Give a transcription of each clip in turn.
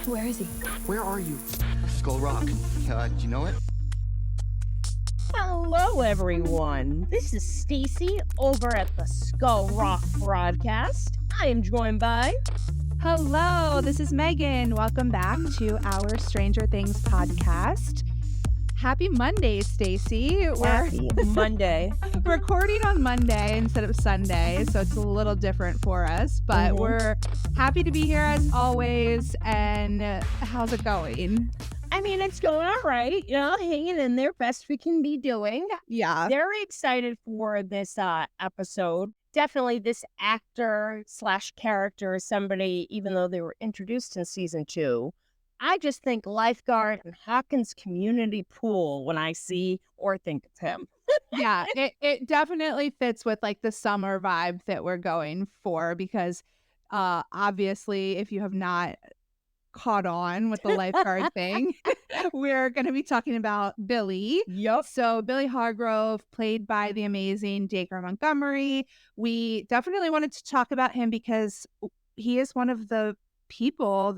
Where is he? Where are you? Skull Rock. Do you know it? Hello, everyone. This is Stacy over at the Skull Rock broadcast. I am joined by... Hello, this is Megan. Welcome back to our Stranger Things podcast. Happy Monday, Stacy. Happy Monday. We're recording on Monday instead of Sunday, so it's a little different for us, but we're happy to be here as always. And how's it going? I mean, it's going all right. You know, hanging in there, best we can be doing. Yeah. Very excited for this episode. Definitely this actor / character is somebody, even though they were introduced in season 2, I just think lifeguard and Hawkins community pool when I see or think of him. Yeah, it definitely fits with like the summer vibe that we're going for because obviously if you have not caught on with the lifeguard thing, we're going to be talking about Billy. Yep. So Billy Hargrove, played by the amazing Dacre Montgomery. We definitely wanted to talk about him because he is one of the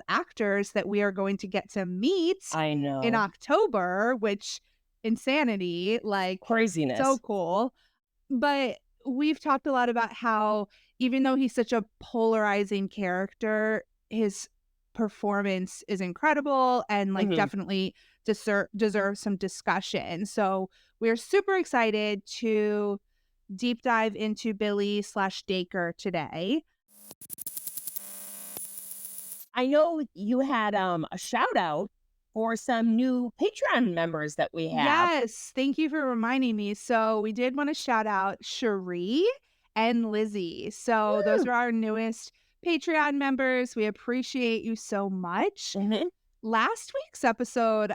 actors that we are going to get to meet in October, which insanity, like craziness. So cool. But we've talked a lot about how even though he's such a polarizing character, his performance is incredible and like definitely deserves some discussion. So we're super excited to deep dive into Billy / Dacre today. I know you had a shout out for some new Patreon members that we have. Yes, thank you for reminding me. So we did want to shout out Cherie and Lizzie. So those are our newest Patreon members. We appreciate you so much. Last week's episode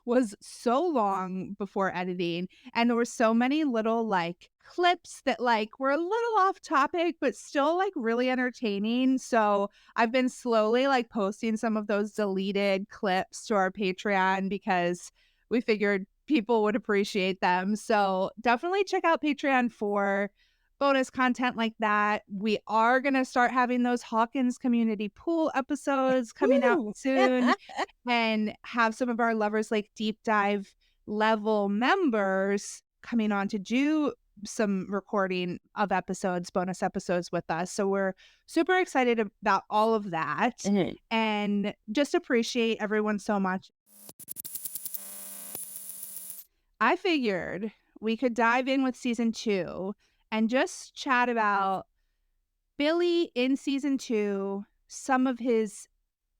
was so long before editing, and there were so many little like clips that like were a little off topic but still like really entertaining. So I've been slowly like posting some of those deleted clips to our Patreon because we figured people would appreciate them. So definitely check out Patreon for bonus content like that. We are going to start having those Hawkins community pool episodes coming out soon and have some of our Lovers Lake deep dive level members coming on to do some recording of episodes, bonus episodes with us. So we're super excited about all of that and just appreciate everyone so much. I figured we could dive in with season 2 and just chat about Billy in season 2, some of his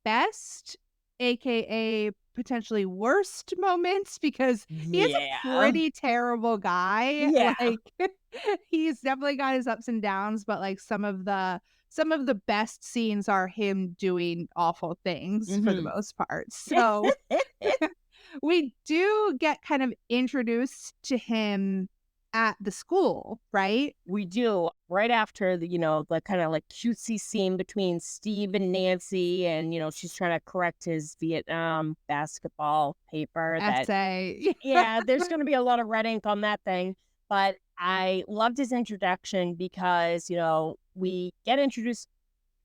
best, aka potentially worst moments, because he is a pretty terrible guy. Yeah. Like he's definitely got his ups and downs, but like some of the best scenes are him doing awful things for the most part. So we do get kind of introduced to him at the school, right? We do. Right after the, the kind of like cutesy scene between Steve and Nancy, and, she's trying to correct his Vietnam basketball paper. Essay. Yeah, there's going to be a lot of red ink on that thing. But I loved his introduction because, we get introduced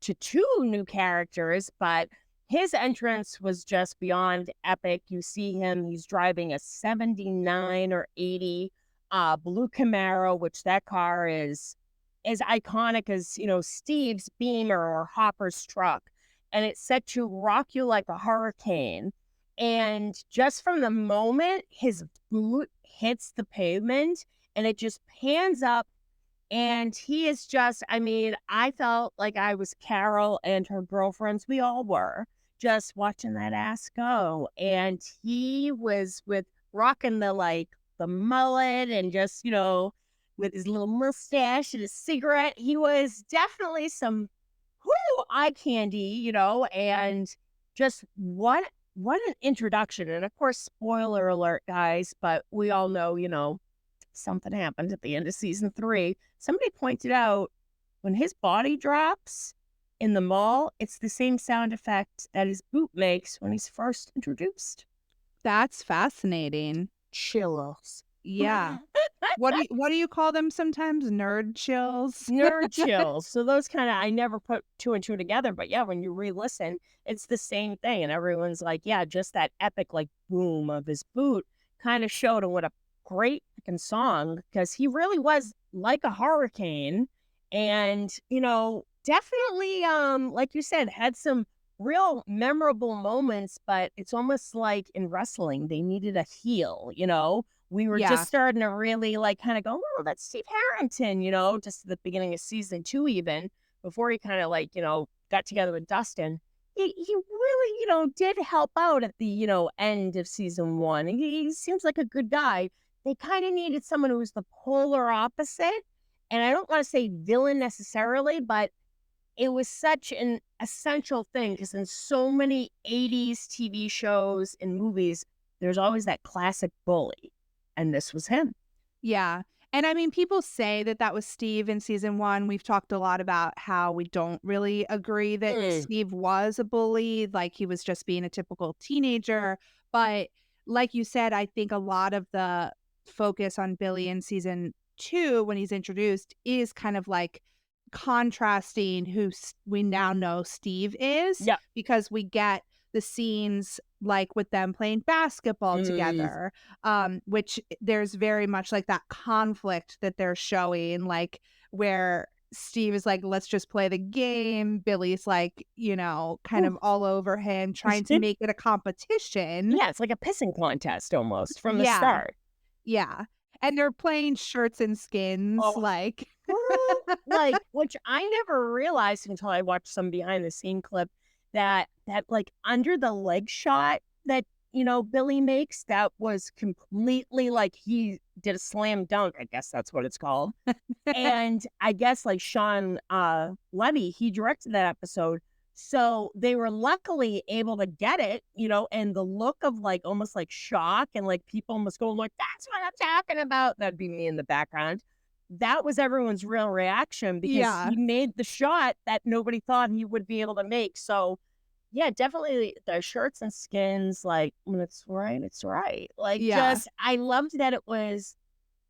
to 2 new characters, but his entrance was just beyond epic. You see him, he's driving a 79 or 80 blue Camaro, which that car is as iconic as, Steve's Beamer or Hopper's truck. And it's set to rock you like a hurricane. And just from the moment his boot hits the pavement and it just pans up, and he is just, I felt like I was Carol and her girlfriends. We all were just watching that ass go. And he was rocking the mullet and just, with his little mustache and his cigarette. He was definitely some eye candy, and just what an introduction. And of course, spoiler alert, guys, but we all know, something happened at the end of season 3. Somebody pointed out when his body drops in the mall, it's the same sound effect that his boot makes when he's first introduced. That's fascinating. Chills. Yeah. What do you call them sometimes? Nerd chills? Nerd chills. So those kind of, I never put two and two together, but yeah, when you re-listen, it's the same thing. And everyone's like, yeah, just that epic like boom of his boot kind of showed him what a great fucking song, because he really was like a hurricane. And, definitely, like you said, had some real memorable moments, but it's almost like in wrestling, they needed a heel. We were Yeah. just starting to really like kind of go, oh, that's Steve Harrington, just at the beginning of season 2, even before he kind of like, got together with Dustin. He really, did help out at the, end of season 1. He seems like a good guy. They kind of needed someone who was the polar opposite. And I don't want to say villain necessarily, but it was such an essential thing because in so many 80s TV shows and movies, there's always that classic bully. And this was him. Yeah. And I mean, people say that that was Steve in season 1. We've talked a lot about how we don't really agree that Steve was a bully, like he was just being a typical teenager. But like you said, I think a lot of the focus on Billy in season 2 when he's introduced is kind of like contrasting who we now know Steve is, Yeah. because we get the scenes like with them playing basketball together, which there's very much like that conflict that they're showing, like where Steve is like, let's just play the game. Billy's like, kind of all over him, trying to make it a competition. Yeah, it's like a pissing contest almost from the Yeah. start. Yeah. And they're playing shirts and skins, Oh. like. Like, which I never realized until I watched some behind the scene clip that like under the leg shot that Billy makes, that was completely like he did a slam dunk. I guess that's what it's called. And I guess like Sean Levy, he directed that episode. So they were luckily able to get it, and the look of like almost like shock and like people almost going like, that's what I'm talking about. That'd be me in the background. That was everyone's real reaction because Yeah. he made the shot that nobody thought he would be able to make. So yeah, definitely the shirts and skins, like when it's right, it's right. Like Yeah. I loved that it was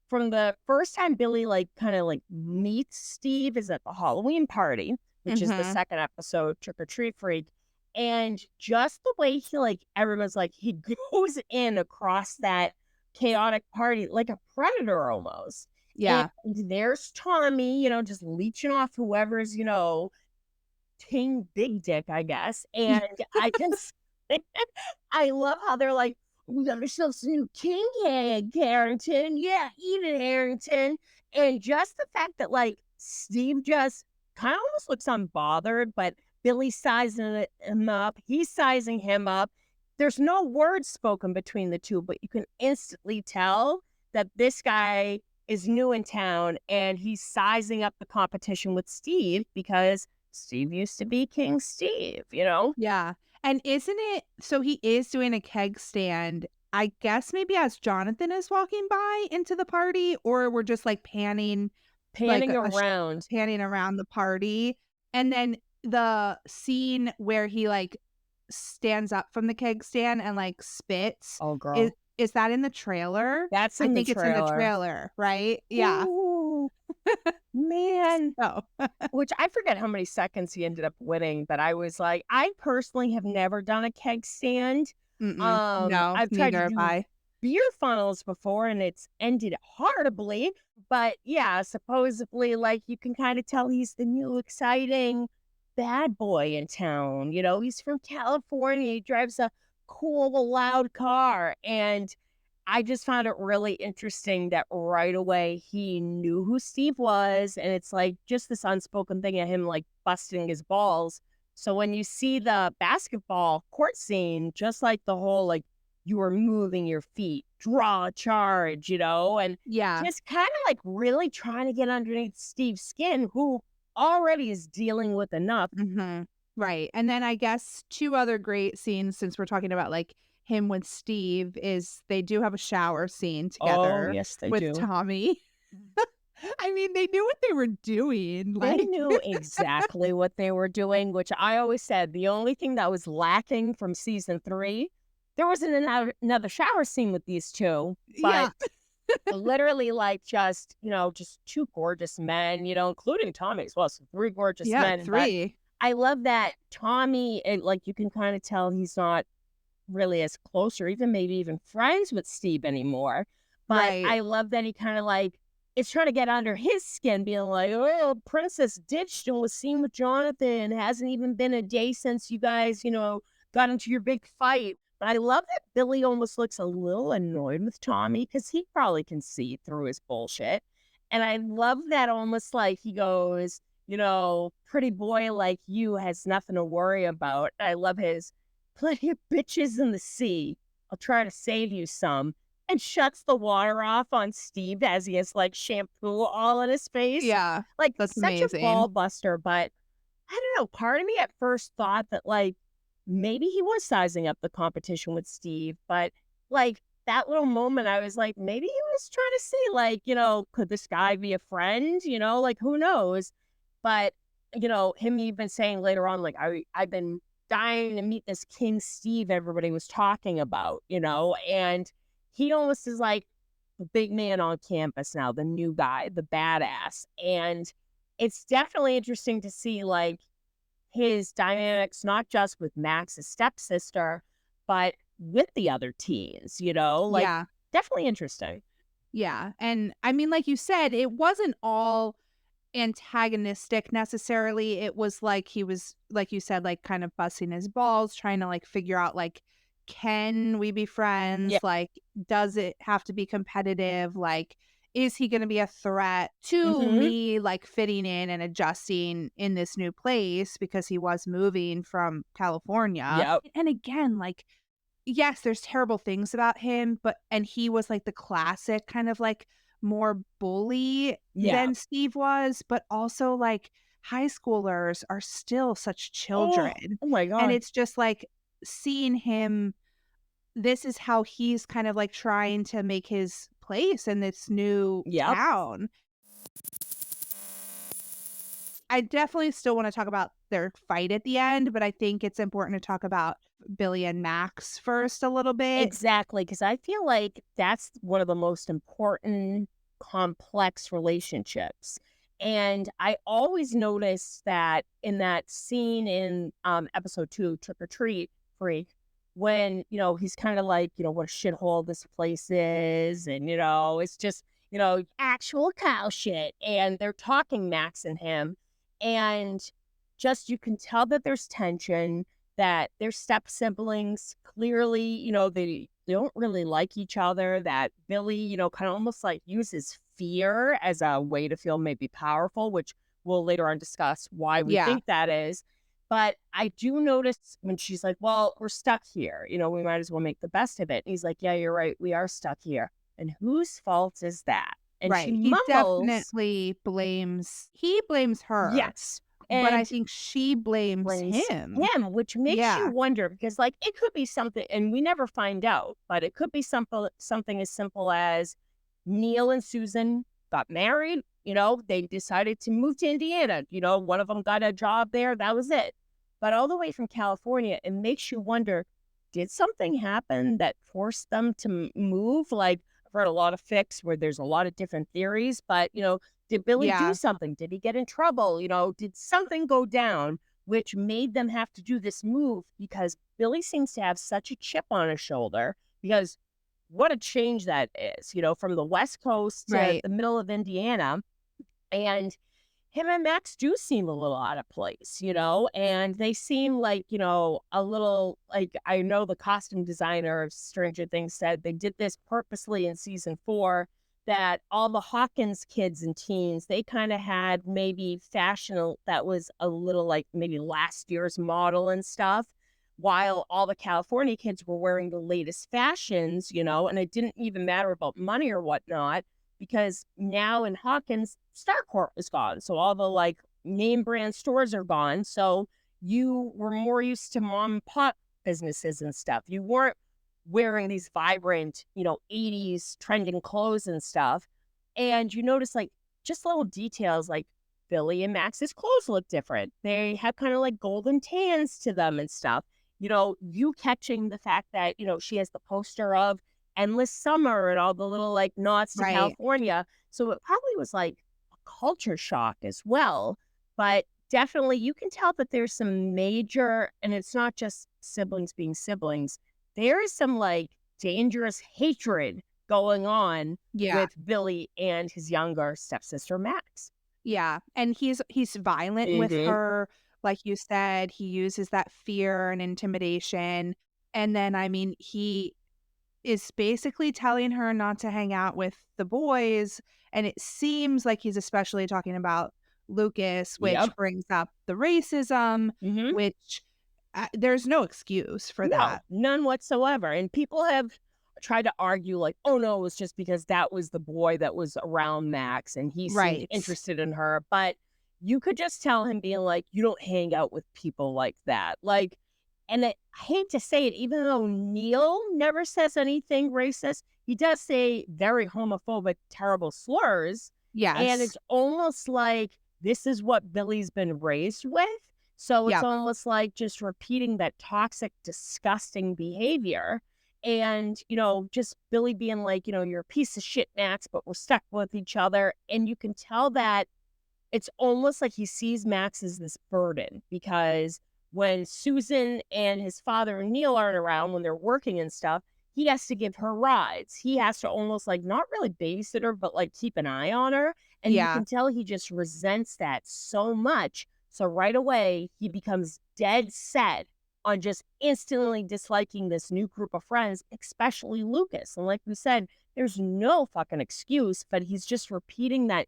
from the first time Billy like kind of like meets Steve is at the Halloween party, which is the second episode, Trick or Treat Freak. And just the way he like, everyone's like, he goes in across that chaotic party like a predator almost. Yeah. And there's Tommy, just leeching off whoever's, King Big Dick, I guess. And I just, I love how they're like, we got ourselves a new king egg, Harrington. Yeah, eat it, Harrington. And just the fact that like Steve just kind of almost looks unbothered, but Billy's sizing him up. He's sizing him up. There's no words spoken between the two, but you can instantly tell that this guy is new in town and he's sizing up the competition with Steve because Steve used to be King Steve, Yeah. And isn't it, so he is doing a keg stand, I guess maybe as Jonathan is walking by into the party, or we're just like panning around. panning around the party. And then the scene where he like stands up from the keg stand and like spits. Oh, girl. Is that in the trailer? That's I in think the it's in the trailer. trailer, right? Yeah. Ooh, man. Oh. Which I forget how many seconds he ended up winning, but I was like, I personally have never done a keg stand. No, I've tried neither to have do I. beer funnels before and it's ended horribly. But yeah, supposedly, like you can kind of tell he's the new exciting bad boy in town. He's from California. He drives a cool, loud car. And I just found it really interesting that right away he knew who Steve was. And it's like just this unspoken thing of him like busting his balls. So when you see the basketball court scene, just like the whole like you are moving your feet, draw a charge, and Yeah. just kind of like really trying to get underneath Steve's skin, who already is dealing with enough. Right. And then I guess 2 other great scenes, since we're talking about like him with Steve, is they do have a shower scene together. Oh, yes, they with do. Tommy. I mean, they knew what they were doing. They Like, knew exactly what they were doing, which I always said the only thing that was lacking from season 3, there wasn't another shower scene with these two. But yeah. literally like just, just two gorgeous men, including Tommy as well. So three gorgeous Yeah, men. But 3. I love that Tommy, like you can kind of tell he's not really as close or even maybe even friends with Steve anymore. But Right. I love that he kind of like is trying to get under his skin, being like, well, Princess ditched and was seen with Jonathan. It hasn't even been a day since you guys, got into your big fight. But I love that Billy almost looks a little annoyed with Tommy because he probably can see through his bullshit. And I love that almost like he goes, pretty boy like you has nothing to worry about. I love his plenty of bitches in the sea. I'll try to save you some. And shuts the water off on Steve as he has like shampoo all in his face. Yeah, Like that's such a amazing. ball buster. But I don't know. Part of me at first thought that like maybe he was sizing up the competition with Steve. But like that little moment, I was like, maybe he was trying to see, like, could this guy be a friend? Like who knows? But, him even saying later on, like, I've been dying to meet this King Steve everybody was talking about, and he almost is like the big man on campus now, the new guy, the badass. And it's definitely interesting to see like his dynamics, not just with Max's stepsister, but with the other teens, like Yeah. definitely interesting. Yeah, and I mean, like you said, it wasn't all antagonistic necessarily. It was like he was, like you said, like kind of busting his balls, trying to like figure out like, can we be Yeah. friends? Like, does it have to be competitive? Like, is he going to be a threat to Mm-hmm. me, like fitting in and adjusting in this new place because he was moving from California? Yep. And again, like, yes, there's terrible things about him, but and he was like the classic kind of like more bully Yeah. than Steve was, but also like high schoolers are still such Oh, children. oh my And God. it's just like seeing him, this is how he's kind of like trying to make his place in this new Yep. town. I definitely still want to talk about their fight at the end, but I think it's important to talk about Billy and Max first a little bit. Exactly, because I feel like that's one of the most important, complex relationships. And I always notice that in that scene in episode 2, Trick or Treat Freak, when, he's kind of like, what a shithole this place is. And, it's just, actual cow shit. And they're talking, Max and him. And just you can tell that there's tension, that their step siblings clearly, they don't really like each other, that Billy, kind of almost like uses fear as a way to feel maybe powerful, which we'll later on discuss why we Yeah, think that is. But I do notice when she's like, well, we're stuck here, we might as well make the best of it. And he's like, yeah, you're right. We are stuck here. And whose fault is that? And she right. He mumbles, definitely blames her, yes. but I And think she blames blames him. him, which makes you Yeah, wonder because, like, it could be something, and we never find out, but it could be something as simple as Neil and Susan got married. They decided to move to Indiana. One of them got a job there. That was it. But all the way from California, it makes you wonder: did something happen that forced them to move? Like, I've read a lot of fics where there's a lot of different theories, but did Billy do yeah, something? Did he get in trouble? Did something go down which made them have to do this move? Because Billy seems to have such a chip on his shoulder because what a change that is, from the West Coast to right. the middle of Indiana. And him and Max do seem a little out of place, and they seem like, a little like, I know the costume designer of Stranger Things said they did this purposely in season 4, that all the Hawkins kids and teens, they kind of had maybe fashion that was a little like maybe last year's model and stuff, while all the California kids were wearing the latest fashions, and it didn't even matter about money or whatnot because now in Hawkins, Starcourt is gone. So all the like name brand stores are gone. So you were more used to mom and pop businesses and stuff. You weren't wearing these vibrant, 80s trending clothes and stuff. And you notice like just little details like Billy and Max's clothes look different. They have kind of like golden tans to them and stuff. You catching the fact that, she has the poster of endless summer and all the little like nods to Right. California. So it probably was like a culture shock as well. But definitely you can tell that there's some major, and it's not just siblings being siblings, there is some like dangerous hatred going on Yeah. with Billy and his younger stepsister Max. Yeah, and he's violent with Hmm. her, like you said, he uses that fear and intimidation, and then, I mean, he is basically telling her not to hang out with the boys, and it seems like he's especially talking about Lucas, which Yep. brings up the racism, Hmm. which, there's no excuse for No, that. none whatsoever. And people have tried to argue, like, oh no, it was just because that was the boy that was around Max and he seemed Right. interested in her. But you could just tell him being like, you don't hang out with people like that. Like, and I hate to say it, even though Neil never says anything racist, he does say very homophobic, terrible slurs. And Yes. it's almost like this is what Billy's been raised with. So it's Yep. almost like just repeating that toxic, disgusting behavior. And, just Billy being like, you're a piece of shit, Max, but we're stuck with each other. And you can tell that it's almost like he sees Max as this burden because when Susan and his father and Neil aren't around, when they're working and stuff, he has to give her rides. He has to almost like not really babysit her, but like keep an eye on her. And you Yeah. can tell he just resents that so much. So right away, he becomes dead set on just instantly disliking this new group of friends, especially Lucas. And like we said, there's no fucking excuse, but he's just repeating that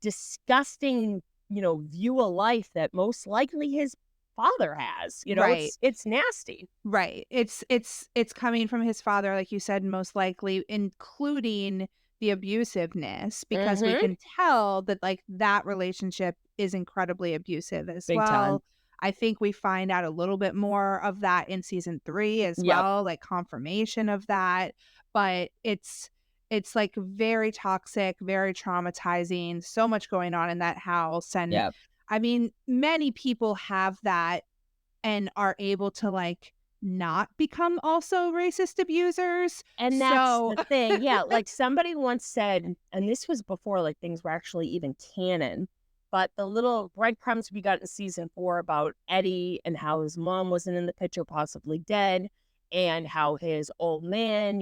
disgusting, view of life that most likely his father has. Right. It's nasty. Right. It's coming from his father, like you said, most likely, including the abusiveness, because we Mhm. can tell that, like, that relationship is incredibly abusive as Big time. well. I think we find out a little bit more of that in season 3 as Yep. well, like, confirmation of that, but it's, like, very toxic, very traumatizing, so much going on in that house, and, Yep. I mean, many people have that and are able to, like, not become also racist abusers. And that's So the thing. Yeah, like somebody once said, and this was before like things were actually even canon, but the little breadcrumbs we got in season 4 about Eddie and how his mom wasn't in the picture, possibly dead, and how his old man,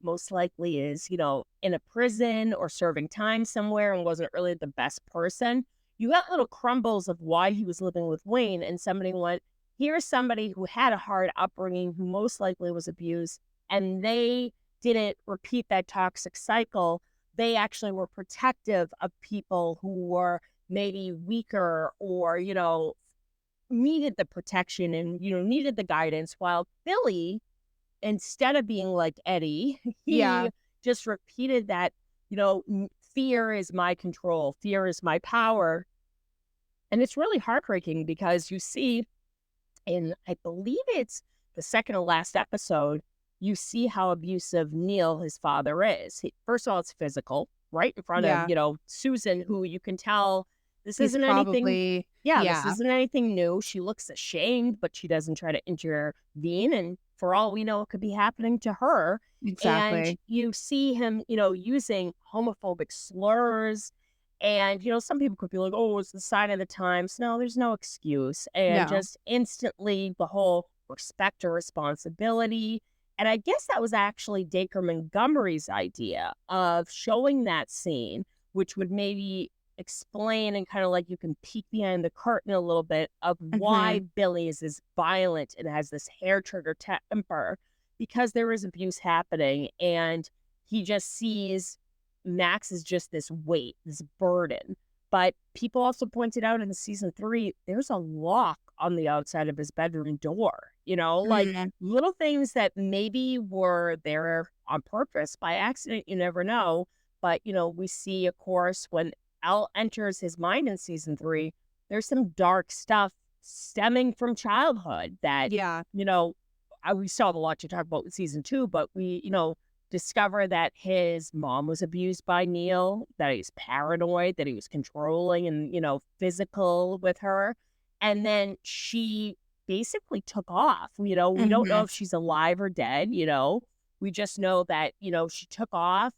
most likely is, in a prison or serving time somewhere and wasn't really the best person. You got little crumbles of why he was living with Wayne, and somebody went, here's somebody who had a hard upbringing, who most likely was abused, and they didn't repeat that toxic cycle. They actually were protective of people who were maybe weaker or, needed the protection and, needed the guidance. While Billy, instead of being like Eddie, yeah, he just repeated that, fear is my control, fear is my power. And it's really heartbreaking because you see in, I believe it's the second to last episode, you see how abusive Neil, his father, is. First of all, it's physical, right in front of, yeah. Susan, who you can tell this He's isn't anything. probably Yeah, this yeah, isn't anything new. She looks ashamed, but she doesn't try to intervene. And for all we know, it could be happening to her. And exactly. you see him, using homophobic slurs. And, some people could be like, oh, it's the sign of the times. No, there's no excuse. And No. just instantly the whole respect or responsibility. And I guess that was actually Dacre Montgomery's idea of showing that scene, which would maybe explain and kind of like you can peek behind the curtain a little bit of why Mhm. Billy is this violent and has this hair trigger temper because there is abuse happening and he just sees Max is just this weight, this burden. But people also pointed out in season 3, there's a lock on the outside of his bedroom door, like Mm. little things that maybe were there on purpose by accident. You never know. But, we see, of course, when Al enters his mind in season 3, there's some dark stuff stemming from childhood that, Yeah. we still have a lot to talk about with season 2, but we, discover that his mom was abused by Neil, that he's paranoid, that he was controlling and, physical with her. And then she basically took off. We don't know Mhm. if she's alive or dead. We just know that, she took off,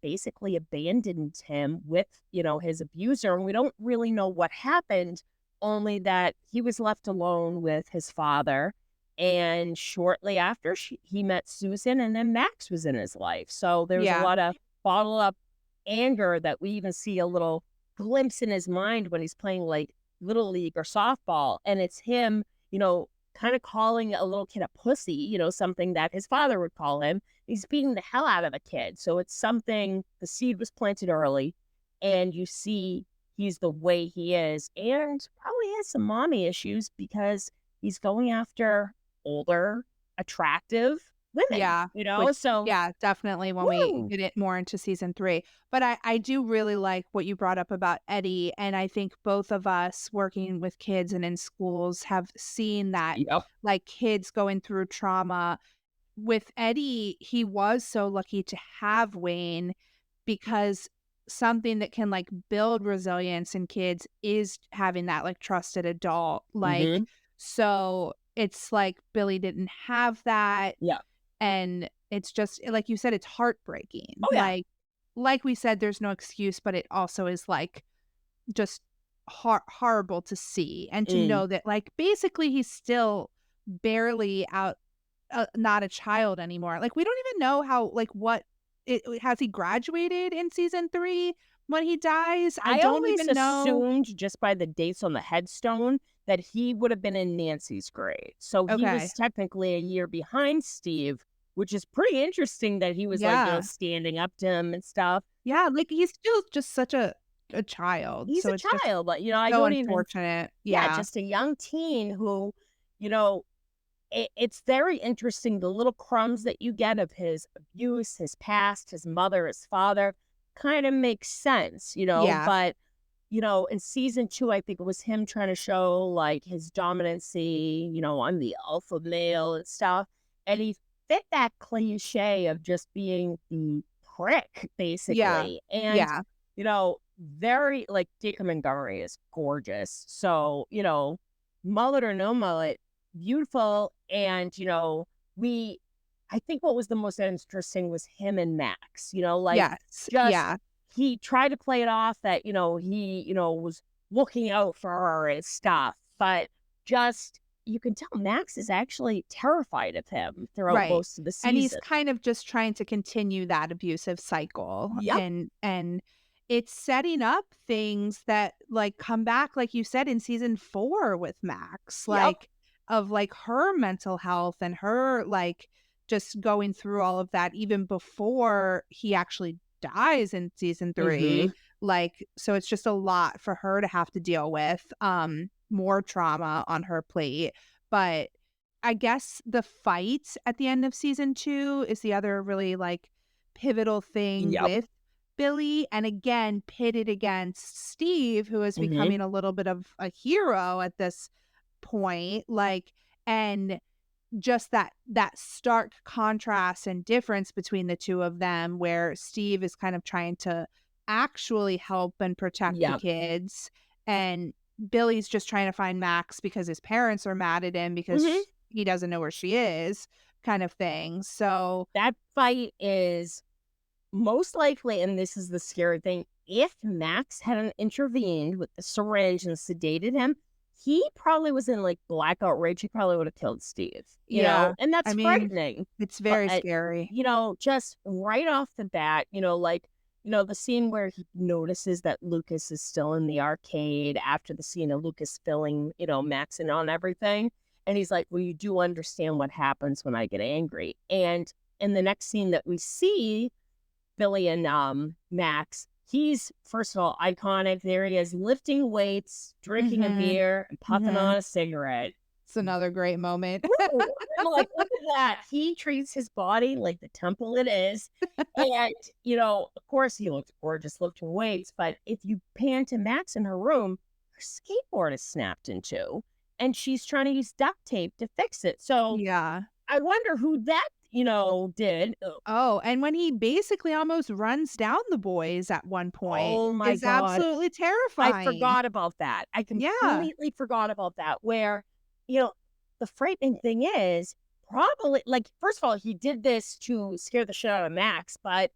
basically abandoned him with, his abuser. And we don't really know what happened, only that he was left alone with his father. And shortly after, he met Susan, and then Max was in his life. So there was a Yeah. lot of bottled up anger that we even see a little glimpse in his mind when he's playing like little league or softball. And it's him, kind of calling a little kid a pussy, something that his father would call him. He's beating the hell out of the kid. So it's something, the seed was planted early, and you see he's the way he is, and probably has some mommy issues because he's going after older, attractive women, Yeah, which so yeah, definitely when we woo. get it more into season 3. But I do really like what you brought up about Eddie, and I think both of us working with kids and in schools have seen that, Yep. like, kids going through trauma. With Eddie, he was so lucky to have Wayne because something that can, like, build resilience in kids is having that, like, trusted adult, like, Mm-hmm. so it's like Billy didn't have that, Yeah. and it's just like you said, it's heartbreaking. Oh yeah. Like we said, there's no excuse, but it also is, like, just horrible to see and to Mm. know that, like, basically he's still barely out not a child anymore. Like, we don't even know how like, what it has he graduated in season 3 when he dies? I I don't always even know. assumed just by the dates on the headstone that he would have been in Nancy's grade. So he Okay. was technically a year behind Steve, which is pretty interesting that he was like, Yeah. standing up to him and stuff. Yeah, like, he's still just such a child, He's so a it's just child, but I so don't even, unfortunate. yeah, Yeah. just a young teen who, you know, it's very interesting the little crumbs that you get of his abuse, his past, his mother, his father kind of makes sense, Yeah. but in season 2, I think it was him trying to show like his dominancy, I'm the alpha male and stuff. And he fit that cliche of just being the prick, Yeah. basically. And, Yeah. very like Dacre Montgomery is gorgeous. So, mullet or no mullet, beautiful. And, I think what was the most interesting was him and Max, like Yes. just Yeah. he tried to play it off that, he, was looking out for her and stuff, but just you can tell Max is actually terrified of him throughout Right. most of the And he's season. kind of just trying to continue that abusive cycle, Yep. and it's setting up things that, like, come back, like you said, in season 4 with Max, Yep. like, of, like, her mental health and her, like, just going through all of that even before he actually dies in season 3, Mm-hmm. like, so it's just a lot for her to have to deal with, more trauma on her plate, but I guess the fight at the end of season 2 is the other really, like, pivotal thing Yep. with Billy, and again, pitted against Steve, who is Mm-hmm. becoming a little bit of a hero at this point, like, and just that stark contrast and difference between the 2 of them, where Steve is kind of trying to actually help and protect the Yep. kids, and Billy's just trying to find Max because his parents are mad at him because Mm-hmm. he doesn't know where she is, kind of thing. So, That fight is most likely, and this is the scary thing, if Max hadn't intervened with the syringe and sedated him, he probably was in like blackout rage. He probably would have killed Steve, yeah, and I that's mean, frightening. it's But, very scary. just right off the bat, the scene where he notices that Lucas is still in the arcade after the scene of Lucas filling, Max in on everything. And he's like, well, you do understand what happens when I get angry. And in the next scene that we see, Billy and Max, he's first of all iconic. There he is lifting weights, drinking a Mhm, beer, and puffing mhm. on a cigarette. It's another great moment. Woo! I'm like, look at that. He treats his body like the temple it is. And, of course he looks gorgeous lifting weights, but if you pan to Max in her room, her skateboard is snapped in two and she's trying to use duct tape to fix it. So Yeah. I wonder who that, did. Oh, and when he basically almost runs down the boys at one point Oh my is God. absolutely I terrifying. forgot about that. I Yeah. completely forgot about that. Where, the frightening thing is, probably, like, first of all, he did this to scare the shit out of Max, but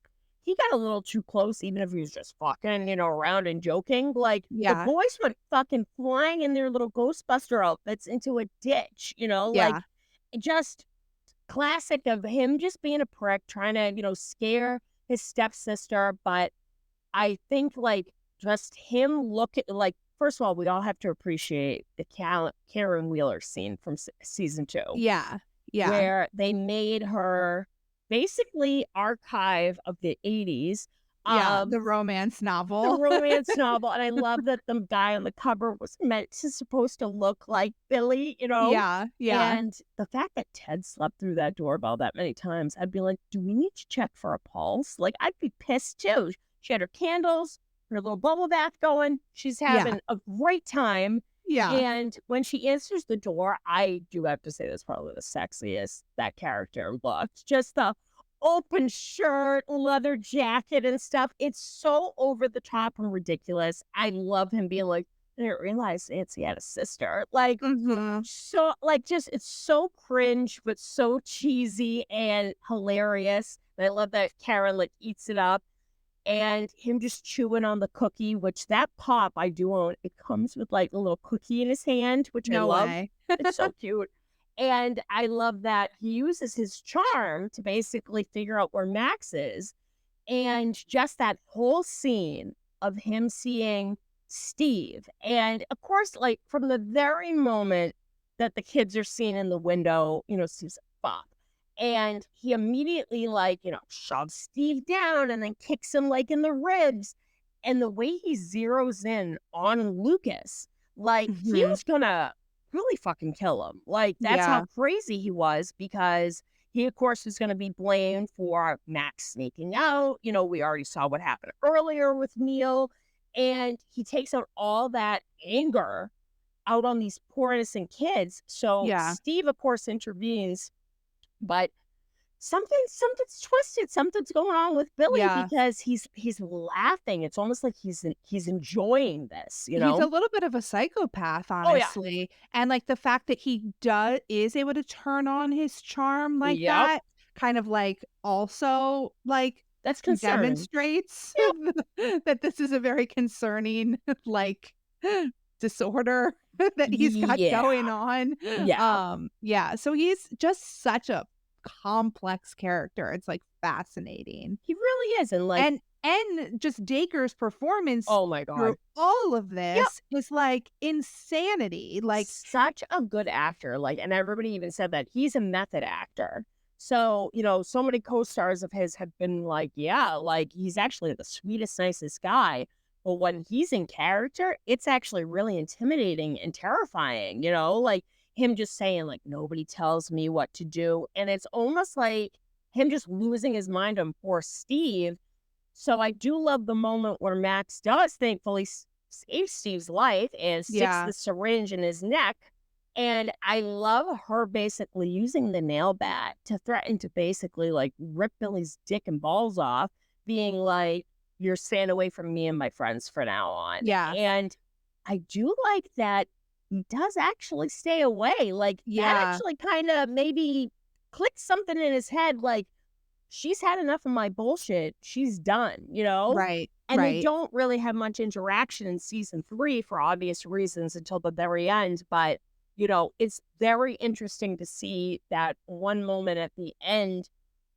he got a little too close, even if he was just fucking, around and joking. Like, the Yeah. boys went fucking flying in their little Ghostbuster outfits into a ditch, like, Yeah. just classic of him just being a prick, trying to, scare his stepsister. But I think, like, just him look at, like, first of all, we all have to appreciate the Karen Wheeler scene from season 2, Yeah. Yeah. where they made her basically archive of the 80s Yeah. of The romance the novel. romance novel. And I love that the guy on the cover was supposed to look like Billy. Yeah. Yeah. And the fact that Ted slept through that doorbell that many times, I'd be like, do we need to check for a pulse? Like, I'd be pissed too. She had her candles, her little bubble bath going. She's Yeah. having a great time. Yeah. And when she answers the door, I do have to say that's probably the sexiest that character looked. Just the open shirt, leather jacket and stuff. It's so over the top and ridiculous. I love him being like, I didn't realize Nancy had a sister. Like, Mhm. so, like, just, it's so cringe, but so cheesy and hilarious. And I love that Karen, like, eats it up. And him just chewing on the cookie, which that pop I do own. It comes with, like, a little cookie in his hand, which I No love. way. It's so cute. And I love that he uses his charm to basically figure out where Max is. And just that whole scene of him seeing Steve. And of course, like, from the very moment that the kids are seen in the window, Steve's like, Bob. And he immediately, like, shoves Steve down and then kicks him, like, in the ribs. And the way he zeroes in on Lucas, like, he Mhm. was gonna really fucking kill him. Like, that's how Yeah. crazy he was, because he, of course, was going to be blamed for Max sneaking out. We already saw what happened earlier with Neil. And he takes out all that anger out on these poor innocent kids. So Yeah. Steve, of course, intervenes, but something's twisted. Something's going on with Billy, Yeah. because he's laughing. It's almost like he's enjoying this, He's a little bit of a psychopath, Oh yeah. honestly, and, like, the fact that he is able to turn on his charm like Yep. that, kind of, like, also, like, That's concerning. demonstrates Yep. that this is a very concerning, like, disorder that he's got Yeah. going on. Yeah. Yeah, so he's just such a complex character. It's, like, fascinating. He really is. And, like, And just Dacre's performance oh my through God. all of Yep. this is, like, insanity, like Such a good actor. Like, and everybody even said that he's a method actor. So, so many co-stars of his have been like, yeah, like, he's actually the sweetest, nicest guy. But when he's in character, it's actually really intimidating and terrifying, like him just saying, like, nobody tells me what to do. And it's almost like him just losing his mind on poor Steve. So I do love the moment where Max does thankfully save Steve's life and sticks yeah, the syringe in his neck. And I love her basically using the nail bat to threaten to basically, like, rip Billy's dick and balls off, being like, you're staying away from me and my friends from now on. yeah, And I do like that he does actually stay away. Like, that yeah, actually kind of maybe clicked something in his head, like, she's had enough of my bullshit. She's done. right, And they right. don't really have much interaction in season 3 for obvious reasons until the very end. But, it's very interesting to see that one moment at the end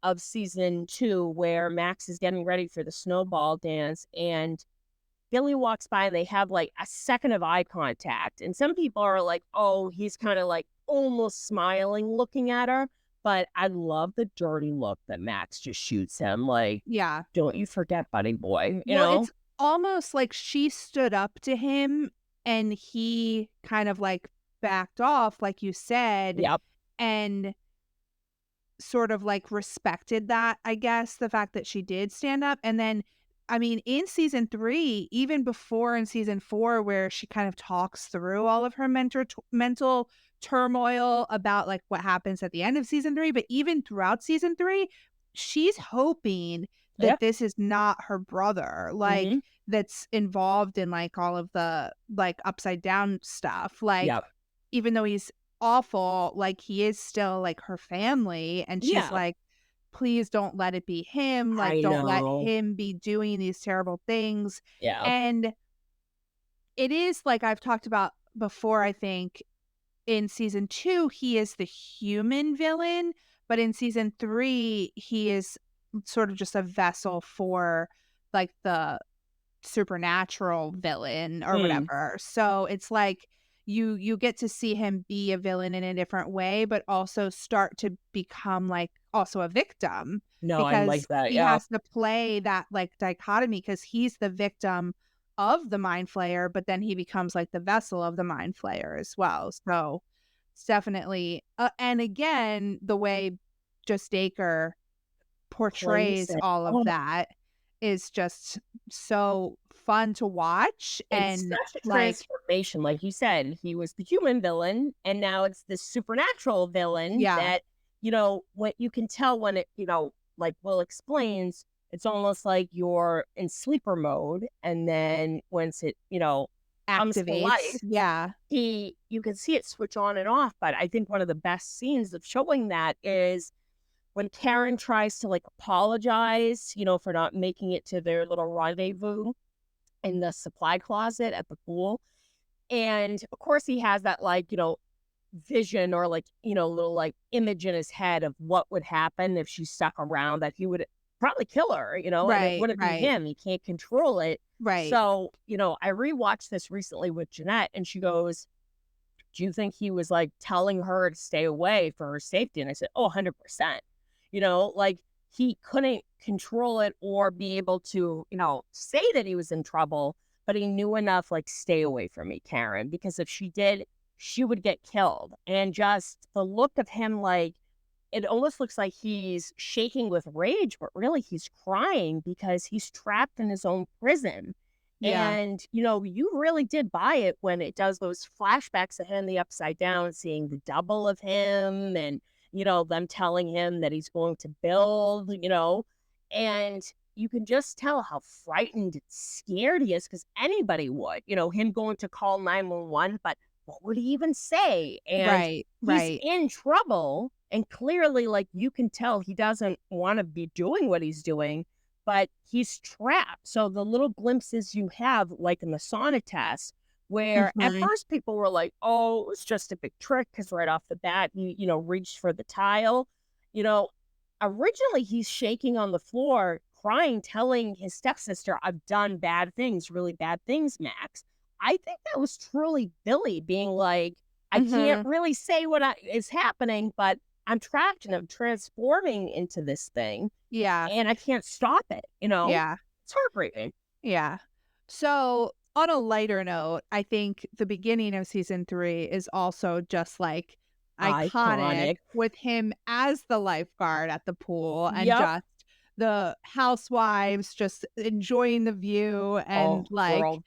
of season 2 where Max is getting ready for the snowball dance and Billy walks by and they have, like, a second of eye contact. And some people are like, oh, he's kind of like almost smiling looking at her. But I love the dirty look that Max just shoots him. Like, Yeah. don't you forget, buddy boy, you Well, know? it's almost like she stood up to him and he kind of, like, backed off, like you said, Yep. and sort of, like, respected that, I guess, the fact that she did stand up, and then, I mean, in season 3, even before in season 4 where she kind of talks through all of her mental turmoil about, like, what happens at the end of season 3, but even throughout season 3, she's hoping Yeah. that this is not her brother, Hmm. like, that's involved in, like, all of the, like, upside down stuff, like, Yep. even though he's awful, like, he is still, like, her family, and she's Yeah, like, "Please don't let it be him, like, I don't let know. him be doing these terrible things." Yeah. And it is like I've talked about before, I think, in season 2, he is the human villain, but in season 3, he is sort of just a vessel for, like, the supernatural villain or Mm. whatever. So it's like you get to see him be a villain in a different way, but also start to become like also a victim No, I because like that. he Yeah. has to play that like dichotomy because he's the victim of the mind flayer, but then he becomes like the vessel of the mind flayer as well. So it's definitely and again, the way just Dacre Plays portrays it. all of Oh, that is just so fun to watch it's and, such a like transformation. Like you said, he was the human villain, and now it's the supernatural villain yeah, that, what you can tell when it, like Will explains, it's almost like you're in sleeper mode. And then once it, comes to activates. life, Yeah. you can see it switch on and off. But I think one of the best scenes of showing that is when Karen tries to like apologize, for not making it to their little rendezvous in the supply closet at the pool. And of course, he has that like, vision or like, little like image in his head of what would happen if she stuck around, that he would probably kill her, and it Right, wouldn't be right, him. He can't control it. right. So, I rewatched this recently with Jeanette, and she goes, "Do you think he was like telling her to stay away for her safety?" And I said, "Oh, 100%." Like he couldn't control it or be able to, say that he was in trouble, but he knew enough, like, stay away from me, Karen, because if she did, she would get killed. And just the look of him, like, it almost looks like he's shaking with rage, but really he's crying because he's trapped in his own prison. Yeah, And, you really did buy it when it does those flashbacks of him the upside down, seeing the double of him and, them telling him that he's going to build, and you can just tell how frightened and scared he is because anybody would, him going to call 911, but what would he even say? And right, he's right. in trouble. And clearly, like, you can tell he doesn't want to be doing what he's doing, but he's trapped. So the little glimpses you have, like in the sauna test, where at Mhm. first people were like, "Oh, it was just a big trick," because right off the bat, he, reached for the tile. You know, Originally he's shaking on the floor, crying, telling his stepsister, "I've done bad things, really bad things, Max." I think that was truly Billy being like, "I can't Mhm. really say is happening, but I'm trapped and I'm transforming into this thing Yeah, and I can't stop it. yeah, It's heartbreaking. yeah. So, on a lighter note, I think the beginning of season 3 is also just, like, iconic Iconic. with him as the lifeguard at the pool and Yep. just the housewives just enjoying the view and, Oh, like girl.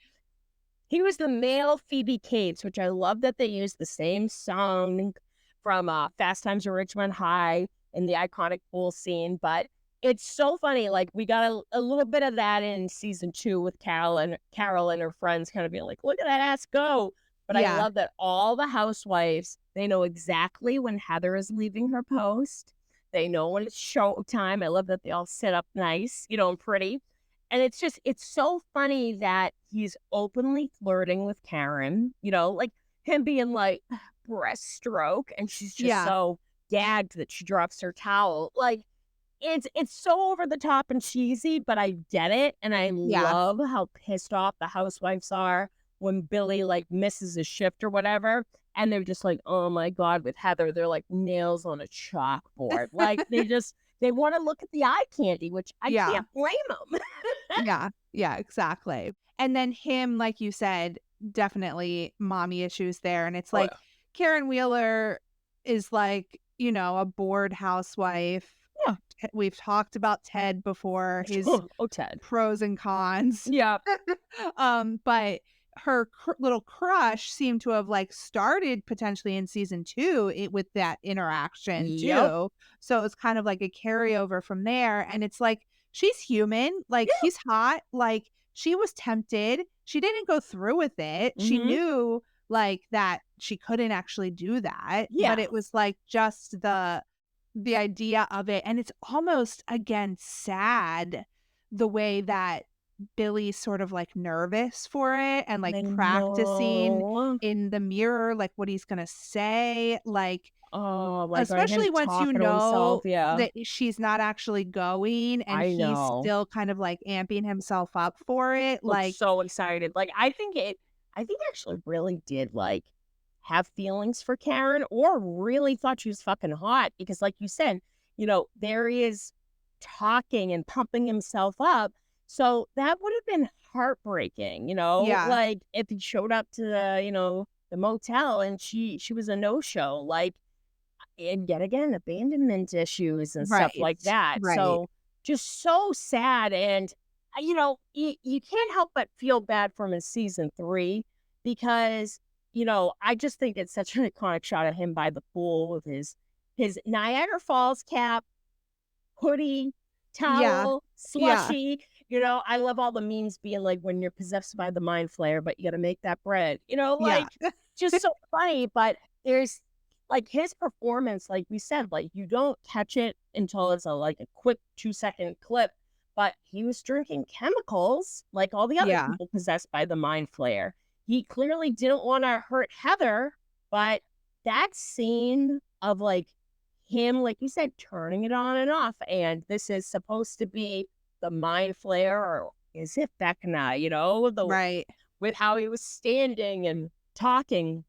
He was the male Phoebe Cates, which I love that they used the same song from Fast Times at Richmond High in the iconic pool scene. But it's so funny. Like we got a little bit of that in season 2 with Carol and her friends kind of being like, "Look at that ass go." But I yeah, love that all the housewives, they know exactly when Heather is leaving her post. They know when it's show time. I love that they all sit up nice, and pretty. And it's so funny that he's openly flirting with Karen, like him being like breaststroke, and she's just yeah, so gagged that she drops her towel. Like it's so over the top and cheesy, but I get it. And I yeah. love how pissed off the housewives are when Billy like misses a shift or whatever. And they're just like, "Oh my God," with Heather, they're like nails on a chalkboard. Like they want to look at the eye candy, which I Yeah, can't blame them. yeah, yeah, exactly. And then him, like you said, definitely mommy issues there, and it's Oh like Karen Wheeler is like, a bored housewife. yeah. We've talked about Ted before, his Oh, Ted. pros and cons. Yeah. But her little crush seemed to have like started potentially in season 2 with that interaction Yep. too. So it's kind of like a carryover from there. And it's like she's human, like Yeah. he's hot, like she was tempted. She didn't go through with it. She Mhm. knew like, that she couldn't actually do that, but Yeah. it was, like, just the idea of it, and it's almost, again, sad the way that Billy's sort of, like, nervous for it and, like, I practicing know. in the mirror, like, what he's gonna say, like, Oh my God, him especially once you talking to himself. know Yeah, that she's not actually going and I he's know. still kind of, like, amping himself up for it, Looks like so excited. Like, I think actually really did, like, have feelings for Karen or really thought she was fucking hot because, like you said, there he is talking and pumping himself up. So that would have been heartbreaking, yeah, like if he showed up to the motel and she was a no-show, like, and yet again, abandonment issues and stuff right, like that. right. So just so sad. And, you can't help but feel bad for him in season 3 because, I just think it's such an iconic shot of him by the pool with his Niagara Falls cap, hoodie, Yeah, towel, yeah, slushy. I love all the memes being like when you're possessed by the mind flayer, but you got to make that bread, yeah, like just so funny. But there's like his performance, like we said, like you don't catch it until it's like a quick 2-second clip. But he was drinking chemicals like all the other yeah, people possessed by the mind flayer. He clearly didn't want to hurt Heather, but that scene of like him, like you said, turning it on and off. And this is supposed to be the mind flayer, or is it Vecna, right. with how he was standing and talking.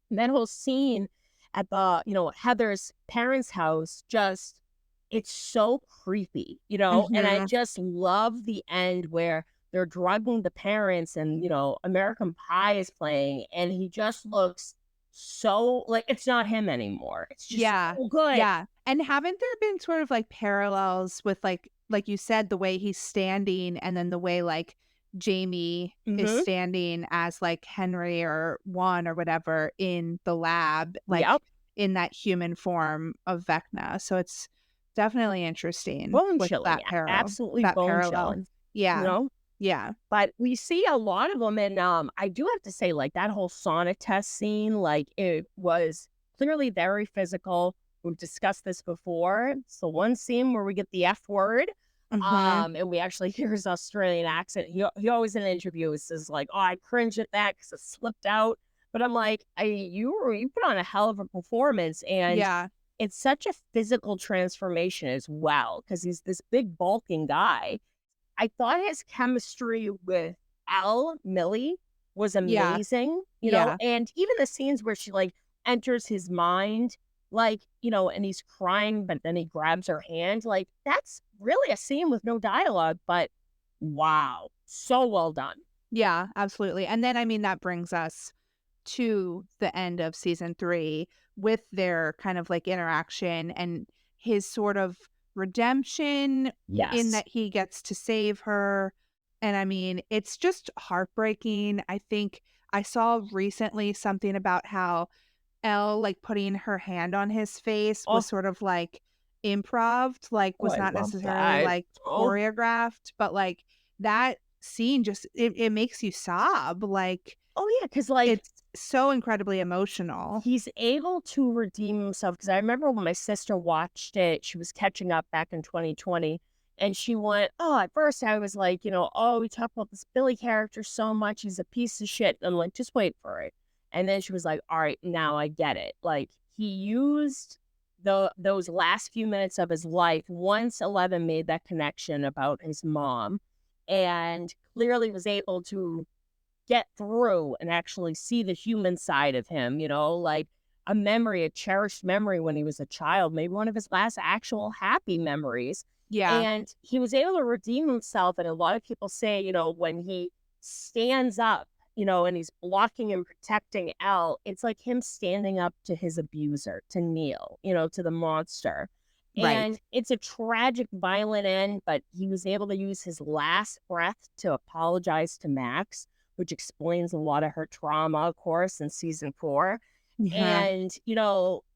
And that whole scene at the, Heather's parents' house, just, it's so creepy, and I Mhm. just love the end where they're drugging the parents and, American Pie is playing and he just looks so like it's not him anymore. It's just Yeah, so good. yeah, and haven't there been sort of, like, parallels with, like you said, the way he's standing and then the way, like, Jamie is Mhm. standing as, like, Henry or Juan or whatever in the lab, like, Yep. in that human form of Vecna, so it's definitely interesting Bone with chilling, absolutely that bone parallel. chilling, you Yeah, know? yeah, But we see a lot of them, and, I do have to say, like, that whole sauna test scene, like, it was clearly very physical. We've discussed this before. It's the one scene where we get the F word, mhm, and we actually hear his Australian accent. He always in interviews says, like, "Oh, I cringe at that because it slipped out." But I'm like, you put on a hell of a performance, and yeah, it's such a physical transformation as well because he's this big bulking guy. I thought his chemistry with Millie was yeah, amazing, yeah, and even the scenes where she like enters his mind, like, and he's crying, but then he grabs her hand. Like, that's really a scene with no dialogue, but wow, so well done. yeah, absolutely, and then, I mean, that brings us to the end of season 3 with their kind of, like, interaction and his sort of redemption in Yes. that he gets to save her, and, I mean, it's just heartbreaking. I think I saw recently something about how Elle, like, putting her hand on his face was Oh, sort of, like, improved, like, oh, was I not love necessarily, that. like, Oh, choreographed, but, like, that scene just it makes you sob, like, oh yeah, because like it's so incredibly emotional. he's able to redeem himself, because I remember when my sister watched it, she was catching up back in 2020, and she went, "Oh, at first I was like, oh, we talk about this Billy character so much, he's a piece of shit." And I'm like, "Just wait for it." And then she was like, "All right, now I get it." Like, he used those last few minutes of his life once 11 made that connection about his mom, and clearly was able to get through and actually see the human side of him, like a memory, a cherished memory when he was a child, maybe one of his last actual happy memories. Yeah, And he was able to redeem himself. And a lot of people say, when he stands up, and he's blocking and protecting Elle, it's like him standing up to his abuser, to Neil, to the monster. right. And it's a tragic, violent end, but he was able to use his last breath to apologize to Max, which explains a lot of her trauma, of course, in season 4. Yeah. And,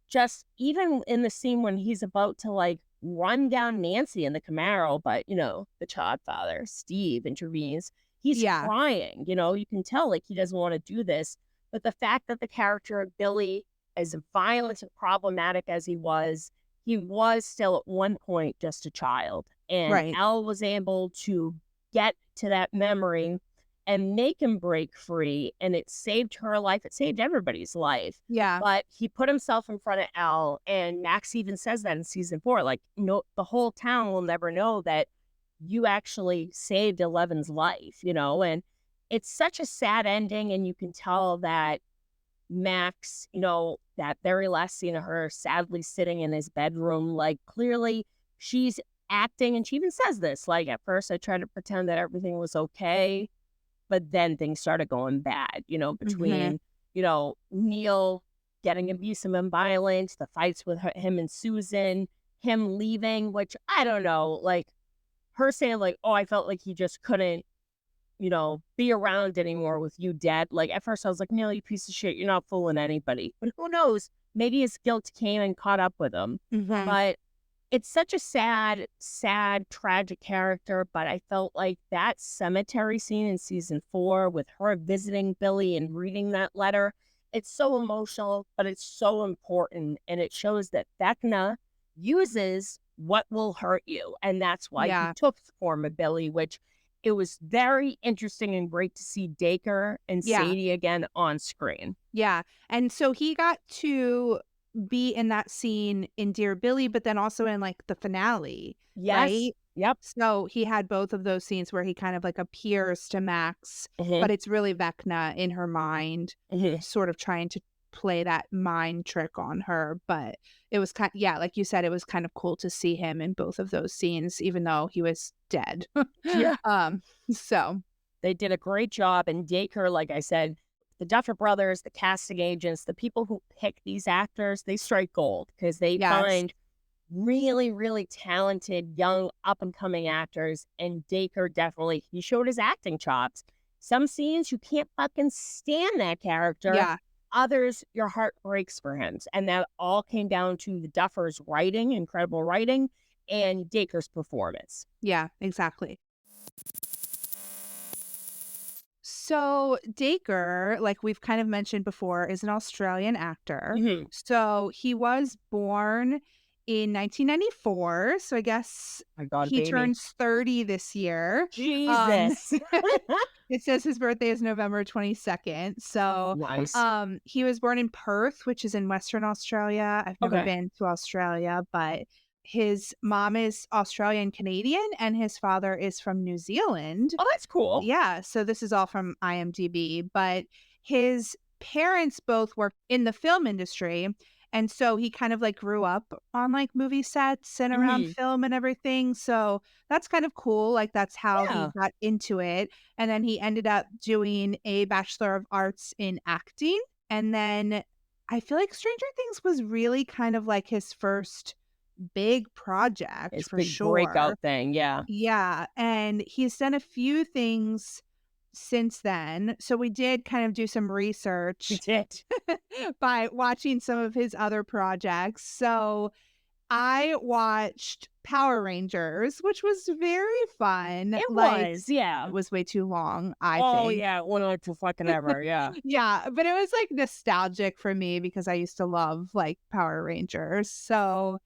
just even in the scene when he's about to like run down Nancy in the Camaro, but, the child father, Steve, intervenes. He's Yeah. crying, you can tell like he doesn't want to do this. But the fact that the character of Billy, as violent and problematic as he was still at one point just a child. And Right. Elle was able to get to that memory and make him break free. And it saved her life. It saved everybody's life. Yeah. But he put himself in front of Elle. And Max even says that in season 4. Like, no, the whole town will never know that you actually saved Eleven's life, And it's such a sad ending. And you can tell that Max, that very last scene of her sadly sitting in his bedroom, like clearly she's acting, and she even says this, like, at first I tried to pretend that everything was okay, but then things started going bad, Hmm. between, Neil getting abusive and violent, the fights with him and Susan, him leaving, which I don't know, like her saying like, oh, I felt like he just couldn't be around anymore with you dead. Like at first I was like, Neil, you piece of shit, you're not fooling anybody. But who knows? Maybe his guilt came and caught up with him. Hmm. But it's such a sad, sad, tragic character. But I felt like that cemetery scene in season 4 with her visiting Billy and reading that letter, it's so emotional, but it's so important. And it shows that Vecna uses what will hurt you. And that's why he Yeah. took the form of Billy, which it was very interesting and great to see Dacre and Yeah. Sadie again on screen. Yeah. And so he got to be in that scene in Dear Billy, but then also in like the finale, Yes. right? Yep. So he had both of those scenes where he kind of like appears to Max, Hmm. but it's really Vecna in her mind, Hmm. sort of trying to play that mind trick on her. But it was kind yeah, like you said, it was kind of cool to see him in both of those scenes, even though he was dead. Yeah. um, so They did a great job. And Dacre, like I said, the Duffer Brothers, the casting agents, the people who pick these actors, they strike gold because they yes. find really, really talented, young, up and coming actors. And Dacre definitely, he showed his acting chops. Some scenes, you can't fucking stand that character. Yeah. Others, your heart breaks for him. And that all came down to the Duffers' writing, incredible writing, and Dacre's performance. Yeah, exactly. So Dacre, like we've kind of mentioned before, is an Australian actor. Hmm. So he was born in 1994. So I guess My God, he baby. turns 30 this year. Um, Jesus. it says his birthday is November 22nd. So Nice. he was born in Perth, which is in Western Australia. I've never Okay. been to Australia, but his mom is Australian Canadian and his father is from New Zealand. Oh, that's cool. Yeah, so this is all from IMDb, but his parents both worked in the film industry, and so he kind of, like, grew up on, like, movie sets and around Hmm. film and everything, so that's kind of cool, like, that's how he Yeah. got into it, and then he ended up doing a Bachelor of Arts in acting, and then I feel like Stranger Things was really kind of, like, his first big project His for big sure. breakout thing. Yeah. Yeah, and he's done a few things since then. So we did kind of do some We research did. by watching some of his other projects. So I watched Power Rangers, which was very fun. It Like, was. Yeah. it was way too long, I Oh, think. yeah. One to fucking ever. Yeah. Yeah, but it was like nostalgic for me because I used to love like Power Rangers. So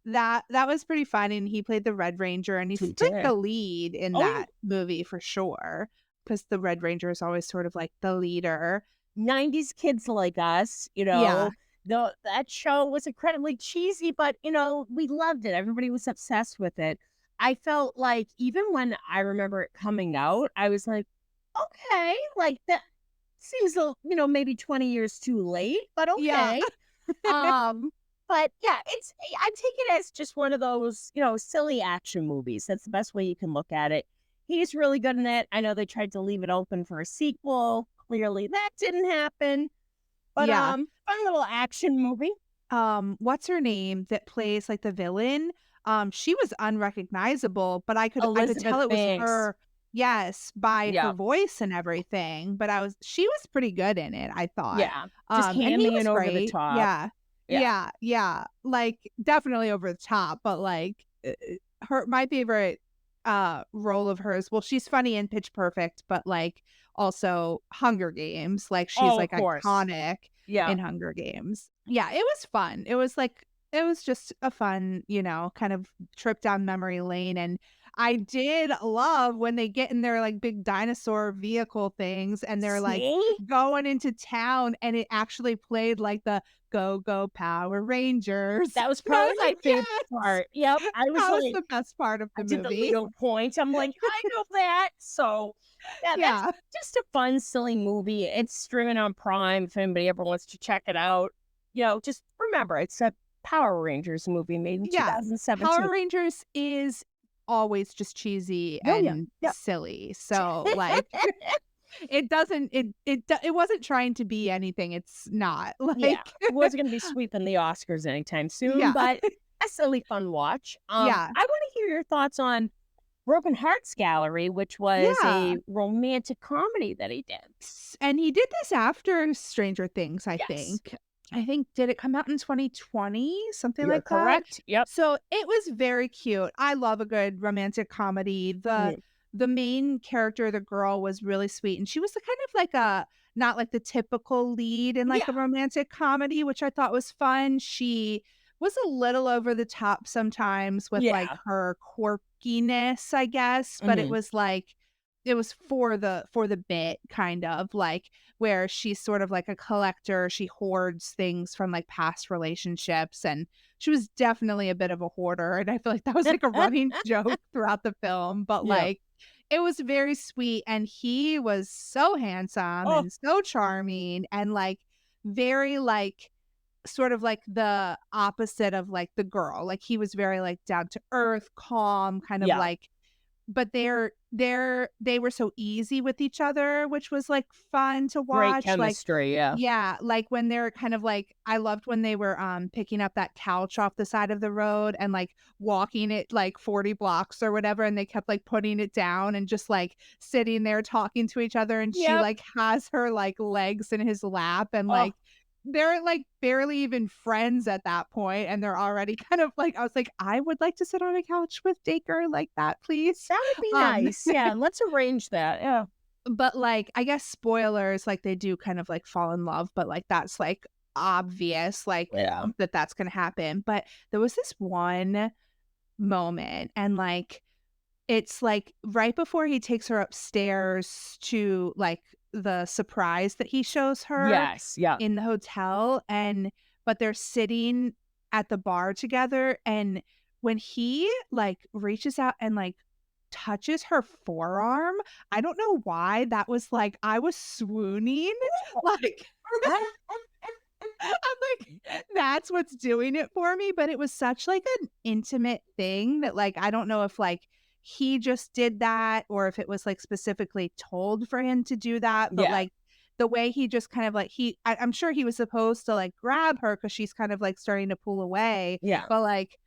that was pretty fun, and he played the Red Ranger, and We he's like did. the lead in Oh, yeah. that movie for sure, because the Red Ranger is always sort of like the leader. 90s kids like us, Yeah, that show was incredibly cheesy, but, we loved it. Everybody was obsessed with it. I felt like even when I remember it coming out, I was like, okay, like that seems, maybe 20 years too late, but yeah, okay. Um, but yeah, I take it as just one of those, silly action movies. That's the best way you can look at it. He's really good in it. I know they tried to leave it open for a sequel. Clearly that didn't happen. But yeah. fun little action movie. What's her name that plays like the villain? She was unrecognizable, but I could tell Elizabeth it was Banks. her, yes, by her Yeah. voice and everything, but she was pretty good in it, I thought. Yeah. Just And he hammy was and over the great. top. Yeah. Yeah. Yeah, yeah. Like, definitely over the top, but, like, her my favorite, role of hers well, she's funny in Pitch Perfect, but, like, also Hunger Games. Like she's Oh, of like course. iconic Yeah. in Hunger Games. Yeah, it was fun. It was just a fun, kind of trip down memory lane. And I did love when they get in their like big dinosaur vehicle things and they're like See? going into town and it actually played like the Go Go Power Rangers. That was And I probably was my like, favorite yes, part. Yep. I was that was like, the best part of I the did the movie. Leo point. I'm like, I know that. So, yeah, that's Yeah. just a fun, silly movie. It's streaming on Prime if anybody ever wants to check it out. Just remember, it's a Power Rangers movie made in Yeah. 2017. Power Rangers is always just cheesy Oh, yeah. and Yeah. silly. So, like, it wasn't trying to be anything. It's not. Yeah. Like, It wasn't going to be sweeping the Oscars anytime soon, yeah. but a silly, fun watch. Yeah. I want to hear your thoughts on Broken Hearts Gallery, which was Yeah. a romantic comedy that he did. And he did this after Stranger Things, I Yes. think. Did it come out in 2020? Something You're like that? correct. Yep. So it was very cute. I love a good romantic comedy. Mhm. The main character, the girl, was really sweet. And she was the kind of like a not like the typical lead in like Yeah. a romantic comedy, which I thought was fun. She was a little over the top sometimes with like Yeah. her quirkiness, I guess, but Mhm. it was for the bit kind of like where she's sort of like a collector. She hoards things from like past relationships and she was definitely a bit of a hoarder. And I feel like that was like a running joke throughout the film, but Yeah. like it was very sweet. And he was so handsome Oh, and so charming and like very like sort of like the opposite of like the girl. Like he was very like down to earth, calm, kind of yeah. like but they were so easy with each other, which was, like, fun to Great watch, like chemistry. Yeah. yeah, like, when they're kind of, like I loved when they were, picking up that couch off the side of the road and, like, walking it, like, 40 blocks or whatever, and they kept, like, putting it down and just, like, sitting there talking to each other, and she, Yep. like, has her, like, legs in his lap, and, Oh, like, they're, like, barely even friends at that point, and they're already kind of like I was like, "I would like to sit on a couch with Dacre like that, please." that would be Um, nice. Yeah. Let's arrange that. Yeah. but, like, I guess spoilers, like, they do kind of, like, fall in love, but, like, that's, like, obvious, like, Yeah. that's gonna happen, but there was this one moment, and, like, it's, like, right before he takes her upstairs to, like, the surprise that he shows her Yes. Yeah. in the hotel, but they're sitting at the bar together, and when he, like, reaches out and, like, touches her forearm, I don't know why that was, like I was swooning, like, I'm like, "That's what's doing it for me," but it was such, like, an intimate thing that, like, I don't know if, like, he just did that or if it was, like, specifically told for him to do that, but, Yeah. like, the way he just kind of, like I'm sure he was supposed to, like, grab her because she's kind of, like, starting to pull away, Yeah. but, like,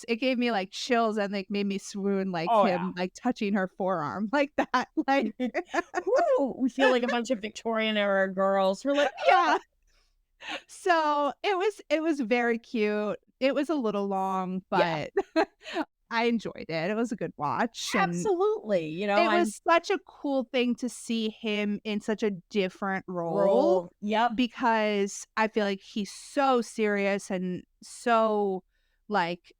it gave me, like, chills and, like, made me swoon, like, Oh, yeah. him, like, touching her forearm like that, like Woo, we feel like a bunch of Victorian era girls. We're like, yeah. So, it was very cute. It was a little long, yeah, but I enjoyed it. It was a good watch, and absolutely. it I'm was such a cool thing to see him in such a different role roll. Yep. because I feel like he's so serious and so, like,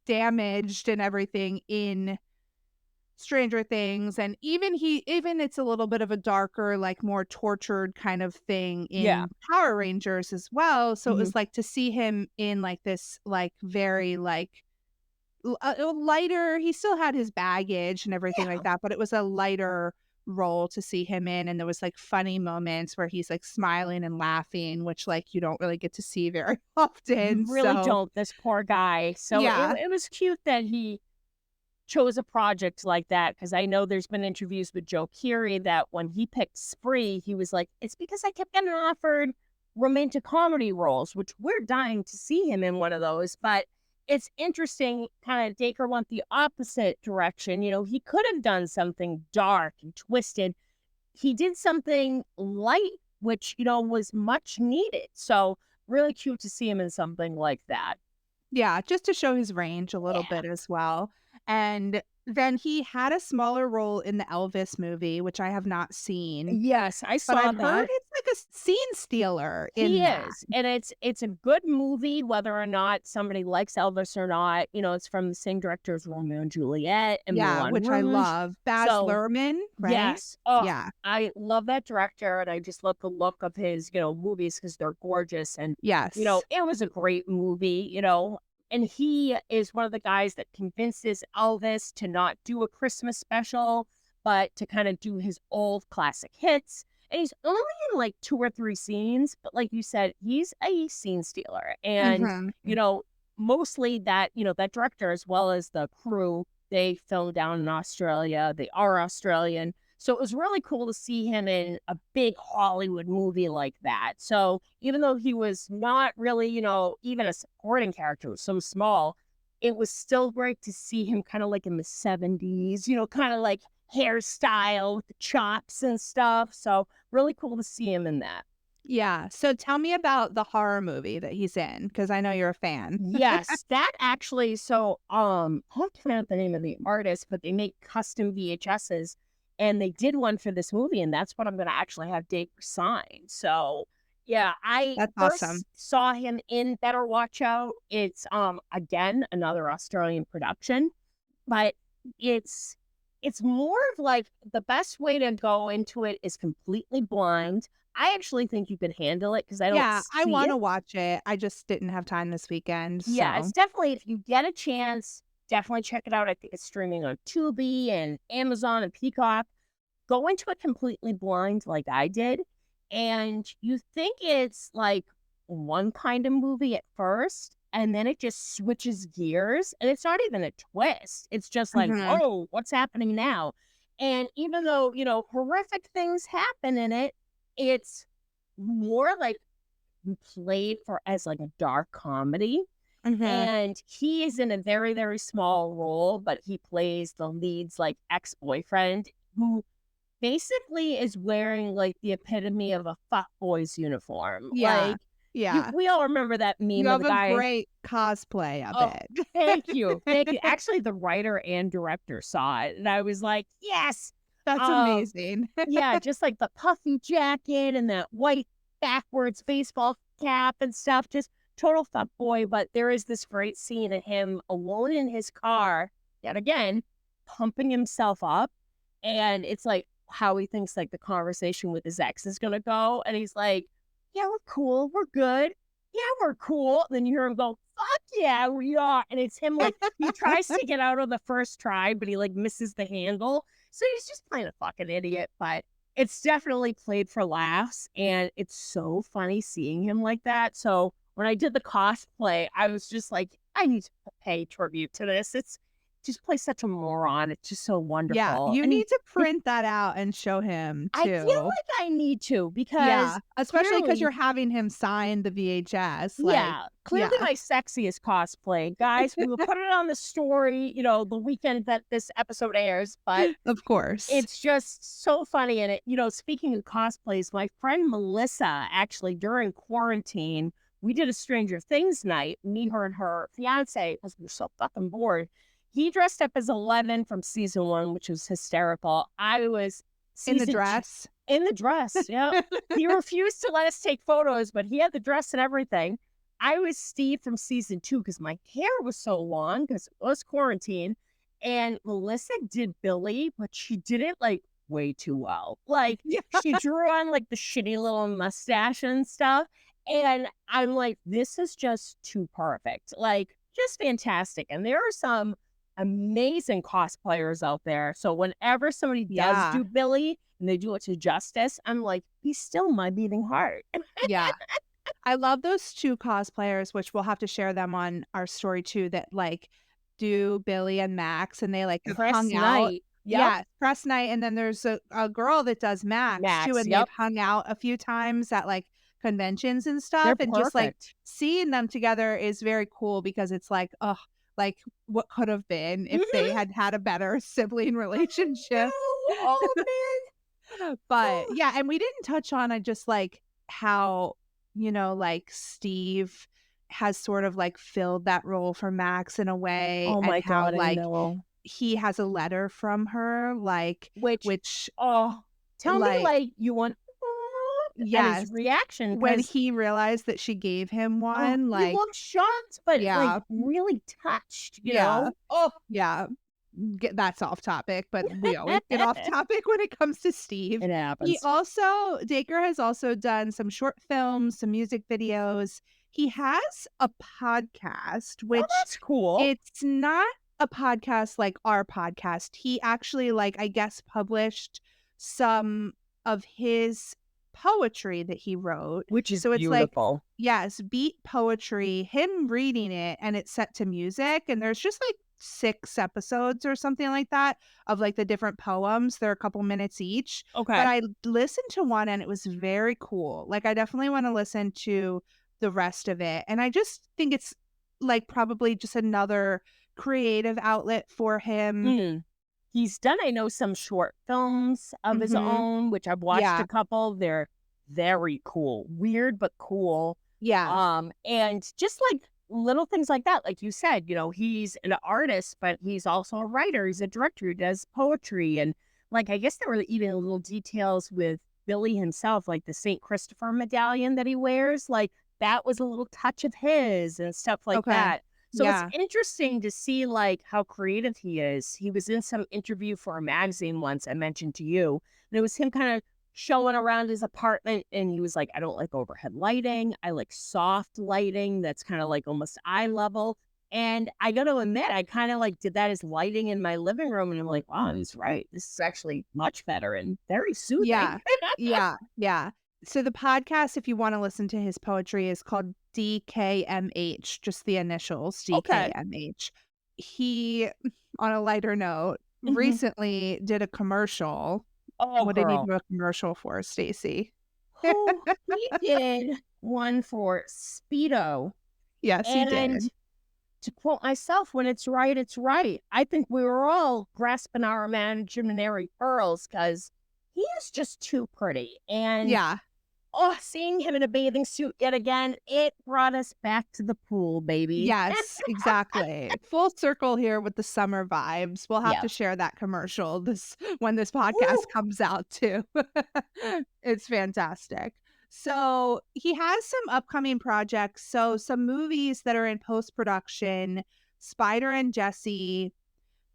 damaged and everything in Stranger Things, and even it's a little bit of a darker, like, more tortured kind of thing Yeah. in Power Rangers as well, so it Mhm. was, like, to see him in, like, this, like, very, like, lighter he still had his baggage and everything like Yeah. that, but it was a lighter role to see him in, and there was, like, funny moments where he's, like, smiling and laughing, which, like, you don't really get to see very You often, really so don't. This poor guy. So yeah. it was cute that he chose a project like that because I know there's been interviews with Joe Keery that when he picked Spree, he was like, it's because I kept getting offered romantic comedy roles, which we're dying to see him in one of those. But it's interesting, kind of Dacre went the opposite direction. He could have done something dark and twisted. He did something light, which, was much needed. So really cute to see him in something like that. Yeah, just to show his range a little Yeah. bit as well, and Then he had a smaller role in the Elvis movie, which I have not seen, Yes, I but saw I've heard that. it's like a scene stealer He in that. is, and it's a good movie, whether or not somebody likes Elvis or not. It's from the same director as Romeo and Juliet and Yeah, Moulin which I Rouge. love. Baz So Luhrmann, right? yes, oh, Yeah. I love that director, and I just love the look of his movies because they're gorgeous. And Yes. it was a great movie. And he is one of the guys that convinces Elvis to not do a Christmas special, but to kind of do his old classic hits. And he's only in like 2 or 3 scenes, but like you said, he's a scene stealer. And, Mhm. mostly that director as well as the crew, they filmed down in Australia. They are Australian. So it was really cool to see him in a big Hollywood movie like that. So even though he was not really, even a supporting character, was so small, it was still great to see him kind of like in the 70s, kind of like hairstyle with the chops and stuff. So really cool to see him in that. Yeah, so tell me about the horror movie that he's in, because I know you're a fan. Yes, that actually, so I don't remember the name of the artist, but they make custom VHSs, and they did one for this movie, and that's what I'm gonna actually have Dacre sign. So yeah, I That's awesome. first saw him in Better Watch Out. It's again another Australian production, but it's it's more of like the best way to go into it is completely blind. I actually think you could handle it because I don't Yeah, I see it. wanna watch it, I just didn't have time this weekend, Yeah, so it's definitely, if you get a chance, definitely check it out. I think it's streaming on Tubi and Amazon and Peacock. Go into it completely blind like I did, and you think it's like one kind of movie at first, and then it just switches gears, and it's not even a twist. It's just like, Mhm. "Whoa, what's happening now?" And even though, horrific things happen in it, it's more like played for as like a dark comedy, Mhm. and he is in a very, very small role, but he plays the lead's like ex-boyfriend who basically is wearing like the epitome of a fuckboy's uniform. Yeah. Like Yeah. we all remember that You meme of have the a guy. great cosplay of Oh, it. thank you. Thank you. Actually, the writer and director saw it, and I was like, yes. That's Um, amazing. yeah, just like the puffy jacket and that white backwards baseball cap and stuff, just total fuckboy. But there is this great scene of him alone in his car, yet again, pumping himself up. And it's like how he thinks like the conversation with his ex is gonna go. And he's like, yeah, we're cool, we're good. Yeah, we're cool. Then you hear him go, fuck yeah, we are. And it's him like he tries to get out on the first try, but he like misses the handle. So he's just playing a fucking idiot, but it's definitely played for laughs, and it's so funny seeing him like that. So when I did the cosplay, I was just like, I need to pay tribute to this. It's just play such a moron. It's just so Yeah, wonderful. you And need to print that out and show him I feel too. like I need to because Yeah, especially because 'cause you're clearly, having him sign the VHS, like yeah, clearly yeah, my sexiest cosplay. Guys, we will put it on the story, the weekend that this episode airs, but of course. it's just so funny. And speaking of cosplays, my friend Melissa, actually during quarantine, we did a Stranger Things night, me, her, and her fiance, because we were so fucking bored. He dressed up as 11 from season 1, which was hysterical. I was In the season 2 dress. in the dress. Yeah. He refused to let us take photos, but he had the dress and everything. I was Steve from season 2 because my hair was so long because it was quarantine. And Melissa did Billy, but she did it like way too well. Like Yeah. she drew on like the shitty little mustache and stuff. And I'm like, this is just too perfect. Like, just fantastic. And there are some amazing cosplayers out there. So whenever somebody does Yeah, do Billy and they do it to justice, I'm like, he's still my beating heart. yeah. I love those 2 cosplayers, which we'll have to share them on our story too, that, like, do Billy and Max, and they, like, have Press hung out. night. Yep. Yeah, press night, and then there's a girl that does Max too, Max. and they've Yep. hung out a few times at, like, conventions and They're stuff, and just, like, perfect. seeing them together is very cool because it's like, oh, like, what could have been if they had had a better sibling relationship. No. Oh, But, man. yeah, and we didn't touch on, I just, like, how, like, Steve has sort of, like, filled that role for Max in a way, Oh and my how, God, I like, know. he has a letter from her, like, Which, which, oh, tell me like, like you want and his yes, reaction when because he realized that she gave him oh, one, he like, looked shocked, but like yeah, really touched, you yeah, know? Oh, yeah. That's off topic, but we always get off topic when it comes to Steve. it He happens. also Dacre has also done some short films, some music videos. He has a podcast, Oh, which that's cool. it's not a podcast like our podcast. He actually, like, I guess, published some of his poetry that he wrote. Which is So it's like, beautiful. yes, beat poetry, him reading it, and it's set to music. And there's just like 6 episodes or something like that of like the different poems. They're a couple minutes each. But Okay. I listened to one and it was very cool. Like, I definitely want to listen to the rest of it. And I just think it's like probably just another creative outlet for him. Mm. He's done, I know, some short films of his Mhm. own, which I've watched Yeah. a couple. They're very cool, weird but cool. Yeah. And just like little things like that, like you said, you know, he's an artist, but he's also a writer. He's a director who does poetry. And like, I guess there were even little details with Billy himself, like the St. Christopher medallion that he wears, like that was a little touch of his and stuff like Okay. that. So it's Yeah. interesting to see like how creative he is. He was in some interview for a magazine once I mentioned to you, and it was him kind of showing around his apartment and he was like, I don't like overhead lighting. I like soft lighting that's kind of like almost eye level. And I got to admit, I kind of like did that as lighting in my living room. And I'm like, wow, he's right. This is actually much better and very soothing. Yeah. Yeah. Yeah. So the podcast, if you want to listen to his poetry, is called DKMH, just the initials, Okay. DKMH. He, on a lighter note, Mhm. recently did a commercial. Oh, What did he girl. do a commercial for, Stacy? Oh, he did one for Speedo. Yes, he And did. to quote myself, when it's right, it's right. I think we were all grasping our imaginary pearls because he is just too pretty. And Yeah. oh, seeing him in a bathing suit yet again, it brought us back to the pool, baby. Yes, exactly. Full circle here with the summer vibes. We'll have Yeah. to share that commercial this when this Woo! podcast comes out too. It's fantastic. So, he has some upcoming projects. So, some movies that are in post-production, Spider and Jesse,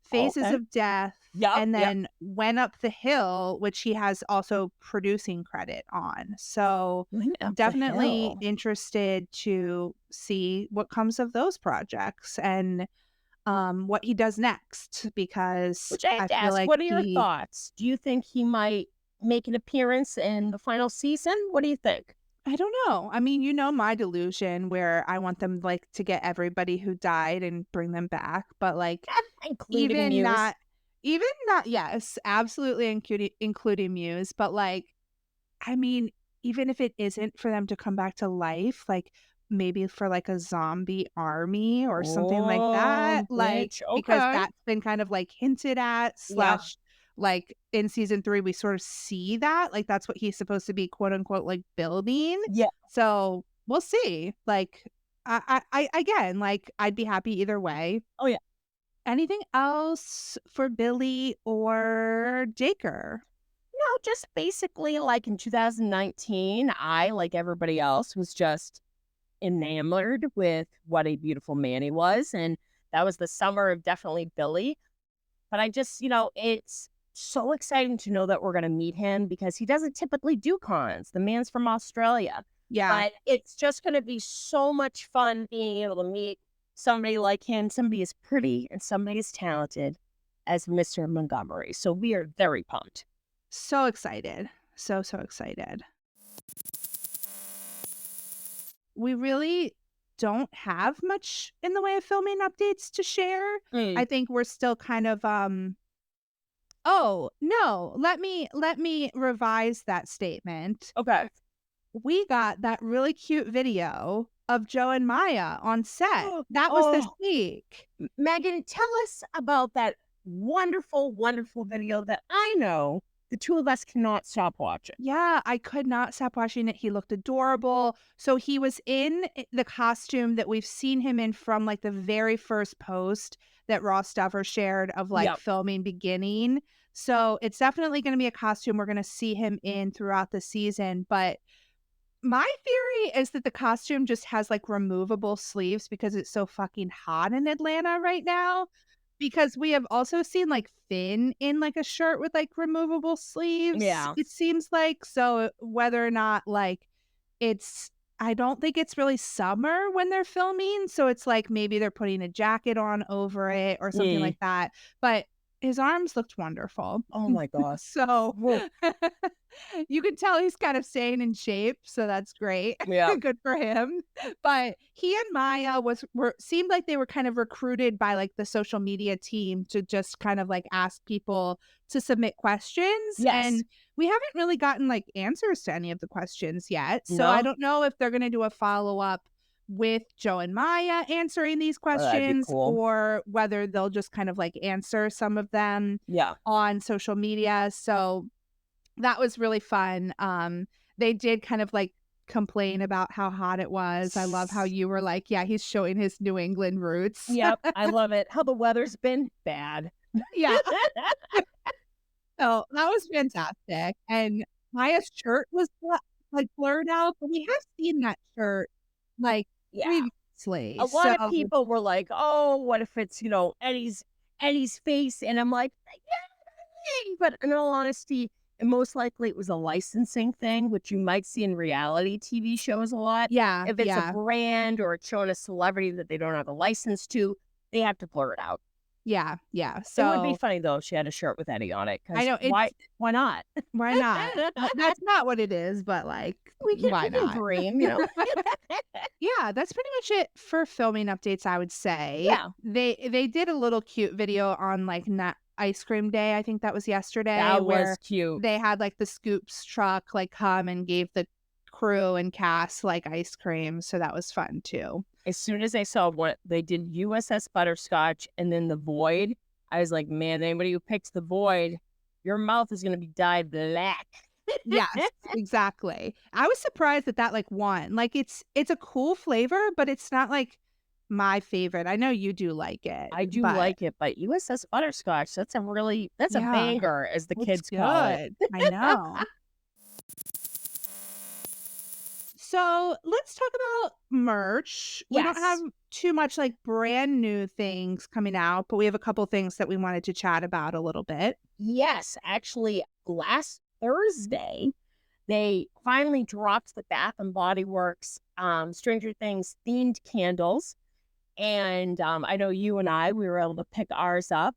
Faces Okay. of Death, Yep. and Yep. then Went Up the Hill, which he has also producing credit on. So, Went up the definitely hill. interested to see what comes of those projects and, what he does next because Which I have I to feel ask, like what are your he thoughts? Do you think he might make an appearance in the final season? What do you think? I don't know. I mean, you know my delusion where I want them, like, to get everybody who died and bring them back, but, like, Including even Muse. not even not yes, absolutely including Muse, but, like, I mean, even if it isn't for them to come back to life, like, maybe for, like, a zombie army or something like that, Oh, like, which because okay. that's been kind of, like, hinted at Yeah. slash, like, in season 3, we sort of see that, like, that's what he's supposed to be, quote, unquote, like, building. Yeah. So, we'll see. Like, I again, like, I'd be happy either way. Oh, yeah. Anything else for Billy or Dacre? No, just basically like in 2019, I, like everybody else, was just enamored with what a beautiful man he was. And that was the summer of definitely Billy. But I just, you know, it's so exciting to know that we're going to meet him because he doesn't typically do cons. The man's from Australia. Yeah. But it's just going to be so much fun being able to meet somebody like him, somebody as pretty and somebody as talented as Mr. Montgomery. So we are very pumped. So excited. So, so excited. We really don't have much in the way of filming updates to share. Mm, I think we're still kind of oh, no, let me revise that statement. okay. We got that really cute video of Joe and Maya on set. That was this Oh, week. Megan, tell us about that wonderful, wonderful video that I know the two of us cannot stop watching. Yeah, I could not stop watching it. He looked adorable. So he was in the costume that we've seen him in from like the very first post that Ross Duffer shared of like Yep. filming beginning. So it's definitely going to be a costume we're going to see him in throughout the season. But my theory is that the costume just has like removable sleeves because it's so fucking hot in Atlanta right now. Because we have also seen, like, Finn in, like, a shirt with, like, removable sleeves, Yeah. it seems like, so whether or not, like, it's I don't think it's really summer when they're filming, so it's like maybe they're putting a jacket on over it or something Mm. like that, but his arms looked wonderful. Oh my gosh. So, Whoa. you can tell he's kind of staying in shape, so that's great. Yeah. Good for him. But he and Maya were seemed like they were kind of recruited by, like, the social media team to just kind of, like, ask people to submit questions, Yes. and we haven't really gotten, like, answers to any of the questions yet, so I No? don't know if they're gonna do a follow-up with Joe and Maya answering these Oh, that'd be questions cool. or whether they'll just kind of, like, answer some of them Yeah. on social media, so that was really fun. They did kind of, like, complain about how hot it was. I love how you were like, "Yeah, he's showing his New England roots." Yep. I love it. How the weather's been bad. Yeah. So, that was fantastic, and Maya's shirt was like, blurred out, but we have seen that shirt, like, Yeah. previously, A lot so of people were like, "Oh, what if it's, Eddie's face?" And I'm like, "Yay!" But in all honesty, and most likely it was a licensing thing, which you might see in reality TV shows a lot. yeah, If it's a yeah, brand or it's showing a celebrity that they don't have a license to, they have to blur it out. yeah, yeah, It would be so funny though if she had a shirt with Eddie on it, I because know it's why not? why not? That's not what it is, but, like, We why can not? dream. Yeah, that's pretty much it for filming updates, I would say. Yeah, They did a little cute video on, like, not ice cream day, I think that was yesterday, that was where cute. they had, like, the Scoops truck, like, come and gave the crew and cast, like, ice cream, so that was fun too. As soon as I saw what they did USS Butterscotch and then the Void, I was like, man, anybody who picks the Void, your mouth is gonna be dyed black. Yes, exactly. I was surprised that that, like, won. Like, it's a cool flavor, but it's not, like, my favorite. I know you do like it, I do but like it, but USS Butterscotch, that's a yeah, banger, as the it's kids call it. good. I know. So let's talk about merch. We don't have Yes. too much like brand new things coming out, but we have a couple things that we wanted to chat about a little bit. Yes, actually, last Thursday, they finally dropped the Bath and Body Works Stranger Things themed candles. And I know you and we were able to pick ours up.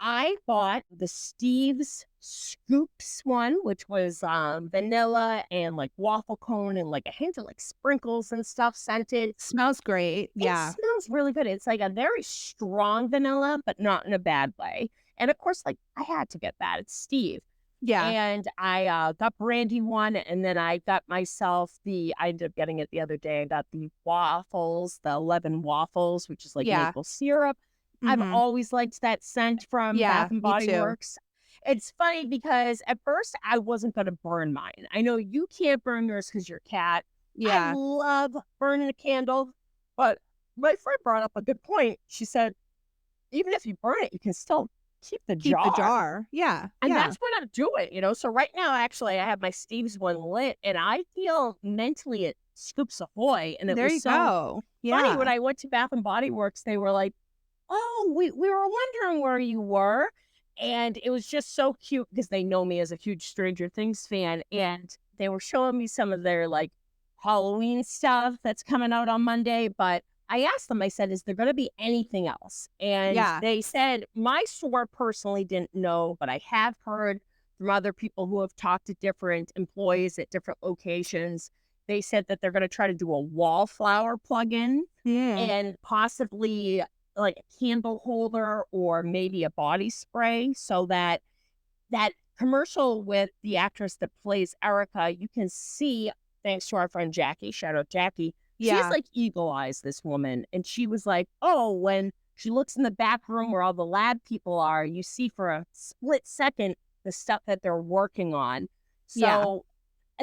I bought the Steve's Scoops one, which was vanilla and like waffle cone and like a hint of like sprinkles and stuff scented. Smells great. It Yeah. smells really good. It's like a very strong vanilla, but not in a bad way. And of course, like I had to get that. It's Steve. Yeah. And I got Brandy one, and then I got myself I ended up getting it the other day. I got the waffles, the 11 waffles, which is like Yeah. maple syrup. I've Mhm. always liked that scent from Yeah, Bath and me Body too. Works. It's funny because at first I wasn't going to burn mine. I know you can't burn yours because you're a cat. I Yeah. love burning a candle, but my friend brought up a good point. She said, even if you burn it, you can still keep the Keep the jar. jar. Yeah. And Yeah. that's what I'm doing. So right now, actually, I have my Steve's one lit, and I feel mentally at Scoops Ahoy. And it There was you so go. funny when Yeah. I went to Bath and Body Works, they were like, "Oh, we were wondering where you were." And it was just so cute because they know me as a huge Stranger Things fan. And they were showing me some of their like Halloween stuff that's coming out on Monday. But I asked them, I said, is there going to be anything else? And Yeah. they said, my store personally didn't know, but I have heard from other people who have talked to different employees at different locations. They said that they're going to try to do a wallflower plug-in Mm. and possibly like a candle holder or maybe a body spray, so that that commercial with the actress that plays Erica, you can see, thanks to our friend Jackie, shout out Jackie, she has Yeah. like eagle eyes, this woman. And she was like, oh, when she looks in the back room where all the lab people are, you see for a split second the stuff that they're working on. Yeah, So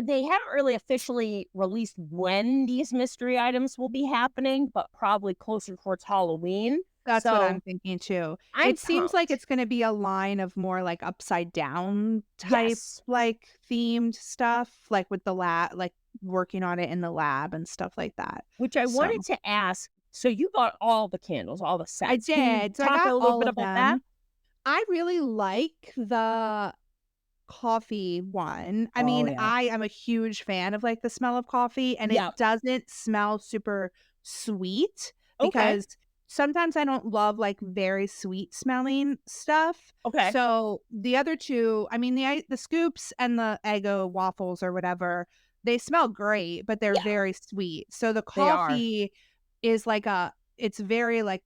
they haven't really officially released when these mystery items will be happening, but probably closer towards Halloween. that's what I'm So thinking too. I'm It seems like pumped. it's gonna be a line of more, like, upside down type, Yes. like, themed stuff, like, with the lab, like, working on it in the lab and stuff like that. Which I So, wanted to ask. So you got all the candles, all the I sets. Can you did. So I talk a got little all bit of about that? them. I really like the coffee one. I Oh mean, yeah. I am a huge fan of, like, the smell of coffee, and it Yeah. doesn't smell super sweet Okay. because sometimes I don't love, like, very sweet smelling stuff. Okay. So, the other 2, I mean, the scoops and the Eggo waffles or whatever, they smell great, but they're Yeah, very sweet. So, the they are. coffee is it's very, like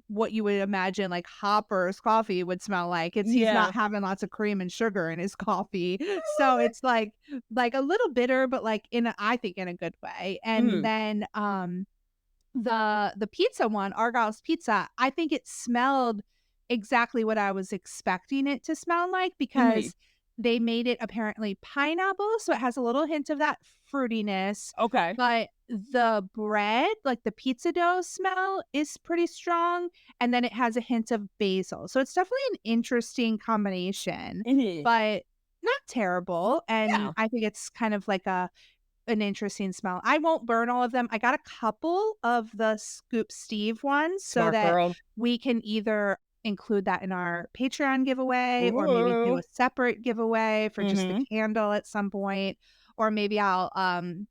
what you would imagine, like, Hopper's coffee would smell like. He's Yeah. not having lots of cream and sugar in his coffee. So it's like a little bitter, but, like, I think in a good way. And Mm. then, the pizza one, Argyle's Pizza, I think it smelled exactly what I was expecting it to smell like Mhm. because they made it apparently pineapple, so it has a little hint of that fruitiness, Okay. but the bread, like the pizza dough smell is pretty strong, and then it has a hint of basil. So it's definitely an interesting combination, Mhm. but not terrible, and Yeah. I think it's kind of like an interesting smell. I won't burn all of them. I got a couple of the Scoop Steve ones so Smart that girl. we can either include that in our Patreon giveaway or maybe do Ooh. a separate giveaway for just the Mhm. candle at some point, or maybe I'll,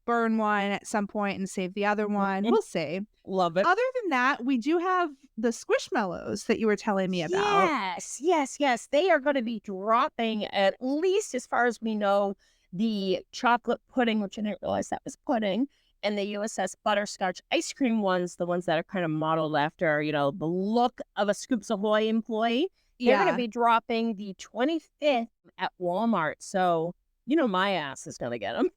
burn one at some point and save the other one. Mhm. We'll see. Love it. Other than that, we do have the Squishmallows that you were telling me about. Yes, yes, yes. They are gonna be dropping, at least as far as we know, the chocolate pudding, which I didn't realize that was pudding, and the USS butterscotch ice cream ones, the ones that are kind of modeled after, the look of a Scoops Ahoy employee. They're gonna Yeah. be dropping the 25th at Walmart. So, my ass is gonna get them.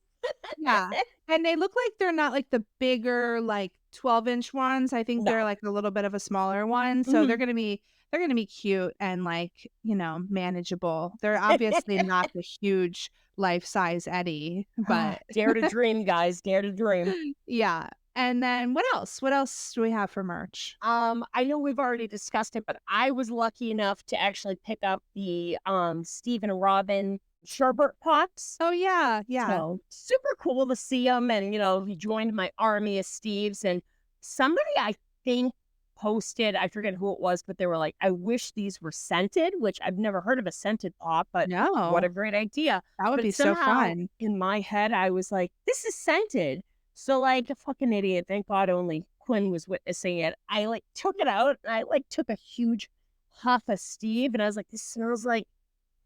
Yeah, and they look like they're not, like, the bigger, like, 12-inch ones. I think they're, No. like, a little bit of a smaller one, so Mhm. they're gonna be cute and, like, manageable. They're obviously not the huge life-size Eddie, but Dare to dream, guys. Dare to dream. yeah, and then what else? What else do we have for merch? I know we've already discussed it, but I was lucky enough to actually pick up the Steve and Robin sherbet pots. Oh, yeah, yeah. So super cool to see them, and he joined my army of Steves. And somebody I think posted, I forget who it was, but they were like, "I wish these were scented," which I've never heard of a scented pot, but what No, a great idea. that would But be so somehow fun. in my head, I was like, "This is scented." So like a fucking idiot. Thank God only Quinn was witnessing it. I like took it out and I like took a huge huff of Steve, and I was like, "This smells like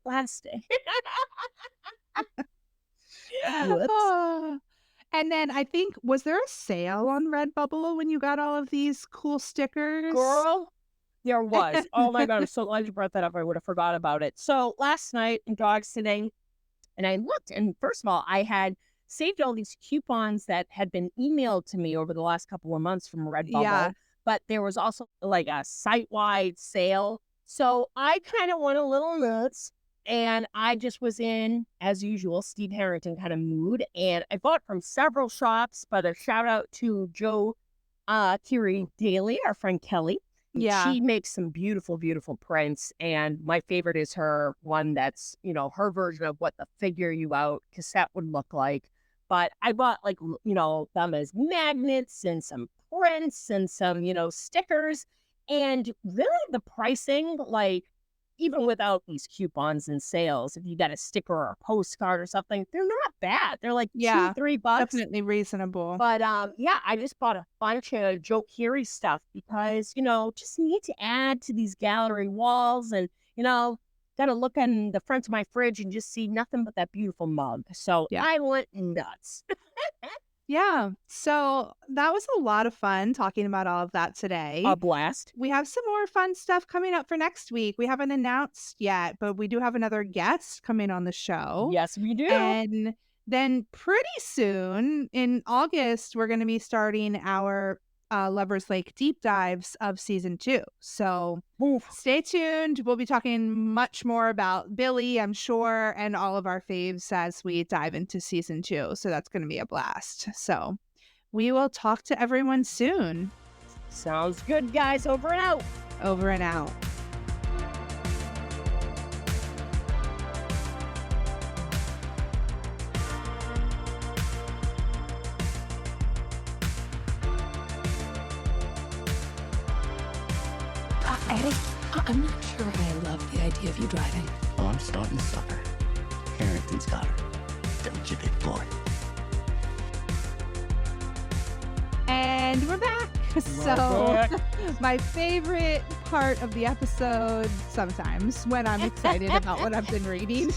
plastic." Whoops. Ah. And then I think was there a sale on Redbubble when you got all of these cool stickers? Girl, there was. Oh my God, I'm so glad you brought that up. I would have forgot about it. So last night in dog sitting, and I looked, and first of all, I had saved all these coupons that had been emailed to me over the last couple of months from Redbubble, Yeah. but there was also like a site-wide sale. So I kind of went a little nuts, and I just was in, as usual, Steve Harrington kind of mood. And I bought from several shops, but a shout out to Joe Kiri Daly, our friend Kelly. Yeah. She makes some beautiful, beautiful prints. And my favorite is her one that's, her version of what the figure you out cassette would look like. But I bought like, them as magnets and some prints and some, stickers. And really the pricing, like, even without these coupons and sales, if you got a sticker or a postcard or something, they're not bad. They're like two, Yeah. $3. Definitely reasonable. But yeah, I just bought a bunch of Joe Keery stuff because, just need to add to these gallery walls, and, gotta look in the front of my fridge and just see nothing but that beautiful mug. So Yeah. I went nuts. Yeah. So that was a lot of fun talking about all of that A today. blast. We have some more fun stuff coming up for next week. We haven't announced yet, but we do have another guest coming on the show. Yes, we do. And then pretty soon in August, we're going to be starting our Lovers Lake deep dives of season 2. So Oof. stay tuned. We'll be talking much more about Billy, I'm sure, and all of our faves as we dive into season 2. So that's going to be a blast. So we will talk to everyone soon. Sounds good, guys. Over and out. Over and out. Eddie, I'm not sure I love the idea of you driving. Oh, I'm starting to suffer. Harrington's got her. Don't you, big boy? And we're back. So my favorite part of the episode sometimes when I'm excited about what I've been reading.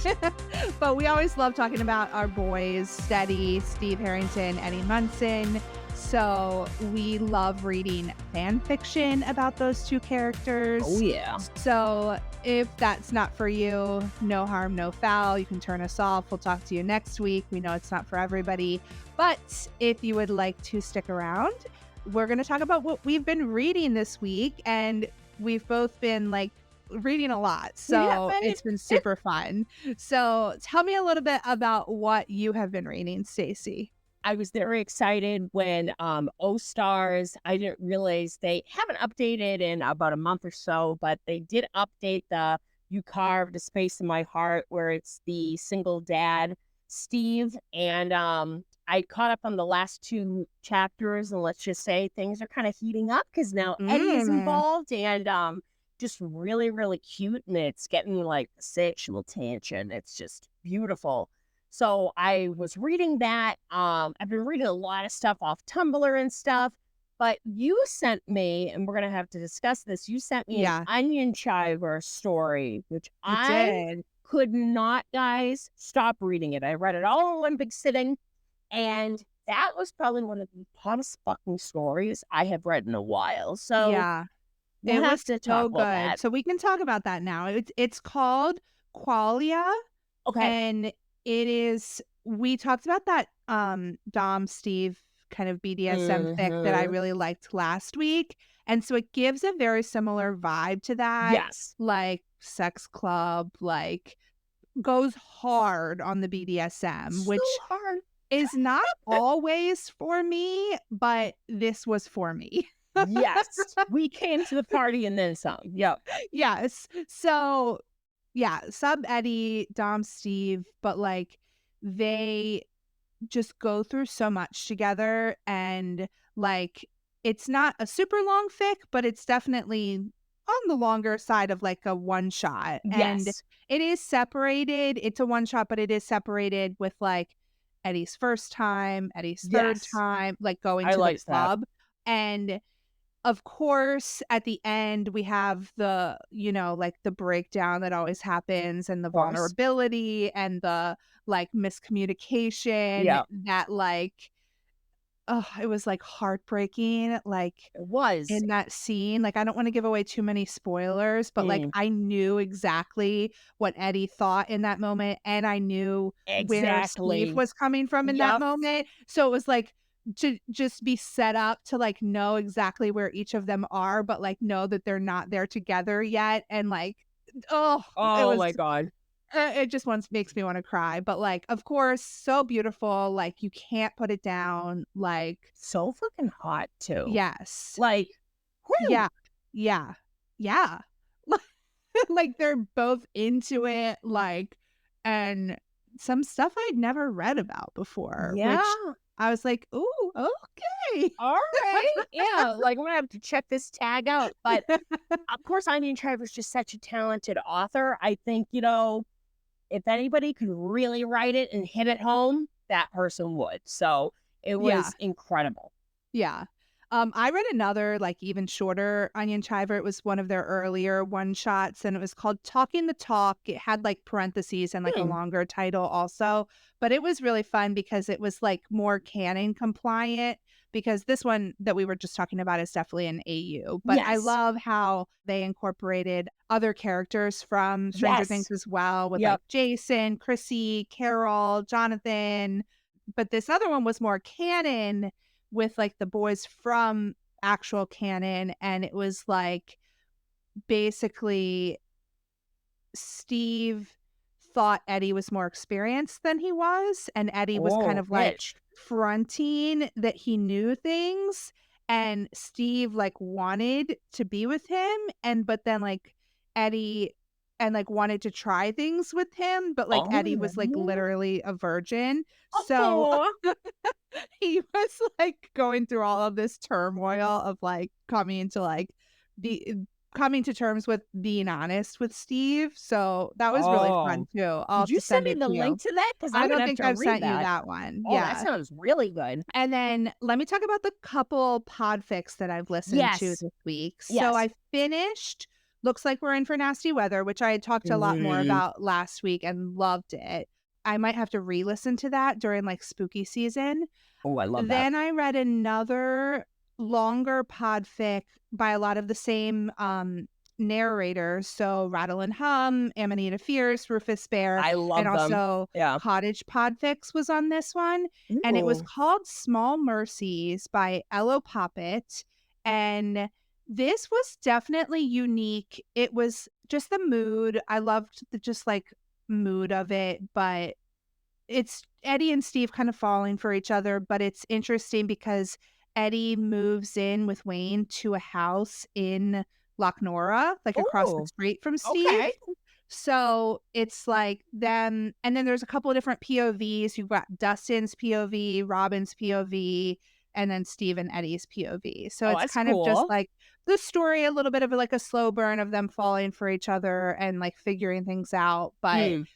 But we always love talking about our boys, Steady, Steve Harrington, Eddie Munson. So we love reading fan fiction about those two characters. Oh, yeah. So if that's not for you, no harm, no foul. You can turn us off. We'll talk to you next week. We know it's not for everybody. But if you would like to stick around, we're going to talk about what we've been reading this week. And we've both been like reading a lot. So it's been super fun. So tell me a little bit about what you have been reading, Stacy. I was very excited when O-Stars, I didn't realize they haven't updated in about a month or so, but they did update the You Carved a Space in My Heart, where it's the single dad, Steve. And I caught up on the last 2 chapters, and let's just say things are kind of heating up because now Eddie is involved, and just really, really cute. And it's getting like sexual tension. It's just beautiful. So I was reading that. I've been reading a lot of stuff off Tumblr and stuff, but you sent me, and we're going to have to discuss this. You sent me an Onion Chiver story, which I could not, guys, stop reading it. I read it all in one big sitting, and that was probably one of the hottest fucking stories I have read in a while. So it was so good. So we can talk about that now. It's called Qualia. Okay. And it is, we talked about that Dom Steve kind of BDSM fic that I really liked last week. And so it gives a very similar vibe to that. Yes. Like sex club, like goes hard on the BDSM, So which hard. is not always for me, but this was for me. Yes. We came to the party and then some. Yep. Yes. So yeah, sub Eddie, Dom Steve, but like they just go through so much together, and like it's not a super long fic, but it's definitely on the longer side of like a one shot. And it is separated. It's a one shot, but it is separated with like Eddie's first time, Eddie's third time, like going to the club. And of course, at the end, we have the, you know, like the breakdown that always happens, and the vulnerability and the like miscommunication that like, oh, it was like heartbreaking. Like it was in that scene. Like, I don't want to give away too many spoilers, but like I knew exactly what Eddie thought in that moment, and I knew where Steve was coming from in that moment. So it was like, to just be set up to like know exactly where each of them are, but like know that they're not there together yet. And like, oh my God. It just makes me want to cry. But like, of course, so beautiful. Like you can't put it down. Like so fucking hot too. Yes. Like, whew. Yeah. Like they're both into it. Like, and some stuff I'd never read about before. Yeah. Which I was like, ooh, okay. All right. Yeah. Like, I'm going to have to check this tag out. But of course, Onion Chiver's just such a talented author. I think, you know, if anybody could really write it and hit it home, that person would. So it was incredible. Yeah. I read another, like, even shorter Onion Chiver. It was one of their earlier one-shots, and it was called Talking the Talk. It had, like, parentheses and, like, a longer title also. But it was really fun because it was, like, more canon compliant, because this one that we were just talking about is definitely an AU. But I love how they incorporated other characters from Stranger Things as well, with, like, Jason, Chrissy, Carol, Jonathan. But this other one was more canon, with like the boys from actual canon, and it was like basically Steve thought Eddie was more experienced than he was, and Eddie was kind Oh, of like bitch. fronting that he knew things, and Steve like wanted to be with him, and but then like Eddie and like wanted to try things with him, but like Eddie was like Oh. literally a virgin. So Oh. he was like going through all of this turmoil of like be coming to terms with being honest with Steve. So that was really fun Oh. too. I'll Could have you to send send me it the to you. link to that? Because I I'm don't gonna have think to I've read sent you that. that one. Oh, that Yeah. sounds really good. And then let me talk about the couple podfics that I've listened to Yes. this week. So Yes. I finished Looks Like We're In for Nasty Weather, which I had talked a lot more Mm. about last week and loved it. I might have to re-listen to that during like spooky season. Oh, I love that. Then I read another longer podfic by a lot of the same narrators. So Rattle and Hum, Amanita Fierce, Rufus Bear, I and love them. also Yeah. Cottage Podfix was on this one. And it was Ooh. called Small Mercies by Ello Poppet. And this was definitely unique. It was just the mood. I loved the just like mood of it, but it's Eddie and Steve kind of falling for each other, but it's interesting because Eddie moves in with Wayne to a house in Loch Nora, like across the Oh, street from Steve. okay. So it's like them, and then there's a couple of different POVs. You've got Dustin's POV, Robin's POV, and then Steve and Eddie's POV. So Oh, it's that's kind of just cool. like the story, a little bit of like a slow burn of them falling for each other and like figuring things out. But Mm,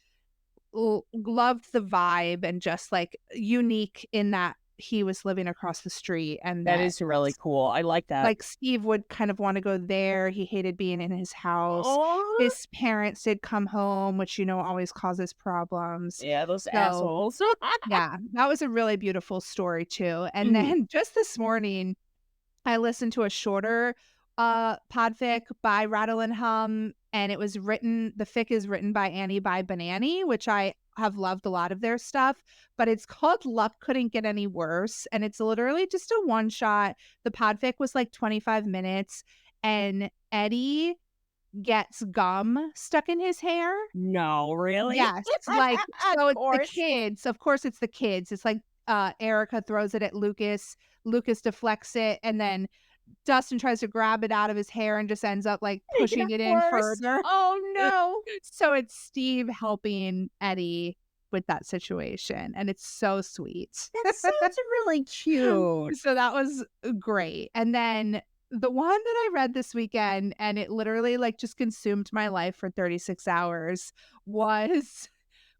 loved the vibe and just like unique in that he was living across the street and that that is really cool. I like that. like Steve would kind of want to go there. He hated being in his house. Oh, His parents did come home, which always causes problems. yeah, those So assholes. yeah, that was a really beautiful story too. And Mm. then just this morning I listened to a shorter podfic by Rattle and Hum, and the fic is written by Annie by Banani, which I have loved a lot of their stuff, but it's called Luck Couldn't Get Any Worse, and it's literally just a one shot. The podfic was like 25 minutes, and Eddie gets gum stuck in his hair. No, really? Yes, like, Of so it's the course. kids. Of course, it's the kids. It's like, Erica throws it at Lucas. Lucas deflects it, and then Dustin tries to grab it out of his hair and just ends up, like, Make it pushing it in worse. further. Oh no. So it's Steve helping Eddie with that situation, and it's so sweet. That sounds really cute. So that was great. And then the one that I read this weekend, and it literally, like, just consumed my life for 36 hours, was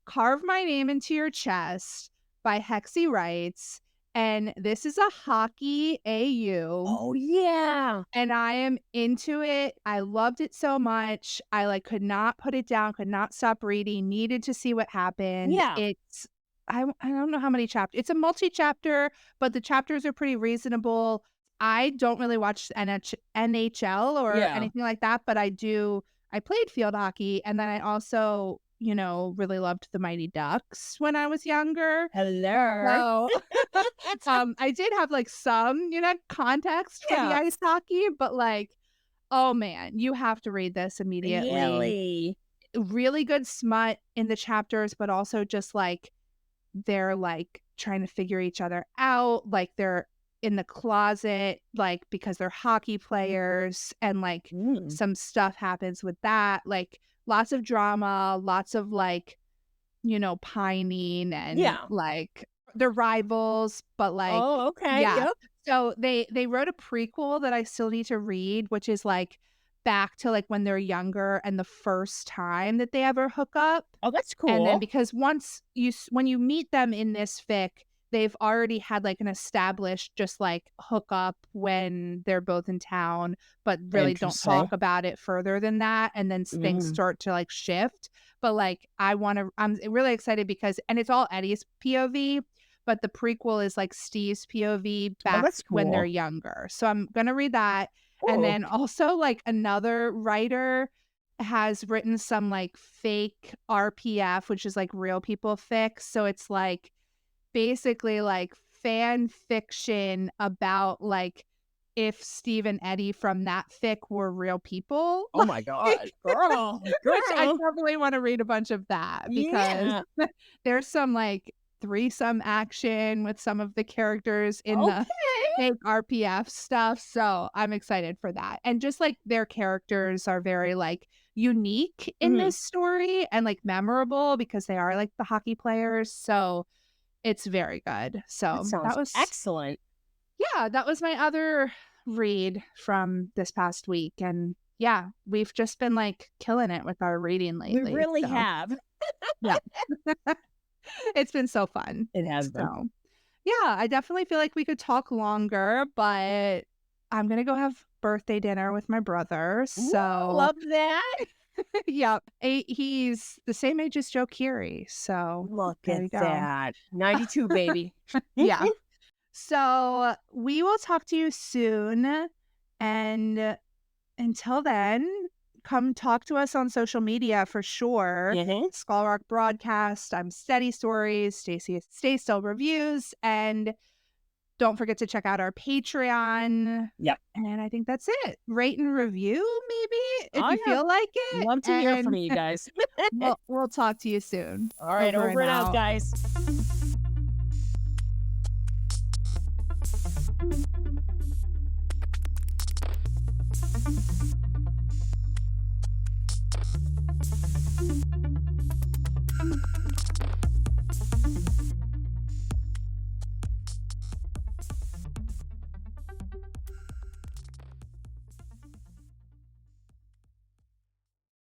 Carve My Name Into Your Chest by Hexy Writes. And this is a hockey AU. Oh yeah. And I am into it. I loved it so much. I like could not put it down, could not stop reading, needed to see what happened. Yeah. It's I don't know how many chapters. It's a multi-chapter, but the chapters are pretty reasonable. I don't really watch NHL or Yeah. anything like that, but I played field hockey, and then I also, really loved the Mighty Ducks when I was younger. Hello. So, I did have like some, context for the Yeah. ice hockey, but like, oh man, you have to read this immediately. Really? Really good smut in the chapters, but also just like they're like trying to figure each other out. Like they're in the closet, like because they're hockey players, and like Mm. some stuff happens with that. Like lots of drama, lots of like, pining and Yeah. like they're rivals, but like, Oh, okay. yeah. Yep. So they wrote a prequel that I still need to read, which is like back to like when they're younger and the first time that they ever hook up. Oh, that's And then cool. because when you meet them in this fic, they've already had like an established just like hookup when they're both in town, but really don't Interesting. talk about it further than that. And then things Mm. start to like shift. But like I'm really excited because, and it's all Eddie's POV, but the prequel is like Steve's POV Oh, back that's when they're cool. younger. So I'm gonna read that. And Oh. then also like another writer has written some like fake RPF, which is like real people fic. So it's like basically like fan fiction about like if Steve and Eddie from that fic were real people. Oh my God, girl, Which I girl. definitely want to read a bunch of that because Yeah. there's some like threesome action with some of the characters in the Okay. fake RPF stuff. So I'm excited for that. And just like their characters are very like unique in Mhm. this story and like memorable because they are like the hockey players. So it's very good. So That sounds that was, excellent. yeah, that was my other read from this past week. And yeah, we've just been like killing it with our reading We lately. really So have. yeah, it's been so fun. It has been. So yeah, I definitely feel like we could talk longer, but I'm gonna go have birthday dinner with my brother. Ooh, So love that. yep, he's the same age as Joe Curie. So Look there at you go. that. 92, baby. Yeah. So we will talk to you soon. And until then, come talk to us on social media for sure. Mhm. Skull Rock Broadcast. I'm Steady Stories. Stacy is Stay Still Reviews. And don't forget to check out our Patreon. Yep. And I think that's it. Rate and review, maybe, if Oh, you yeah. feel like it. Love to hear from And you guys. we'll talk to you soon. All right, over and out, guys.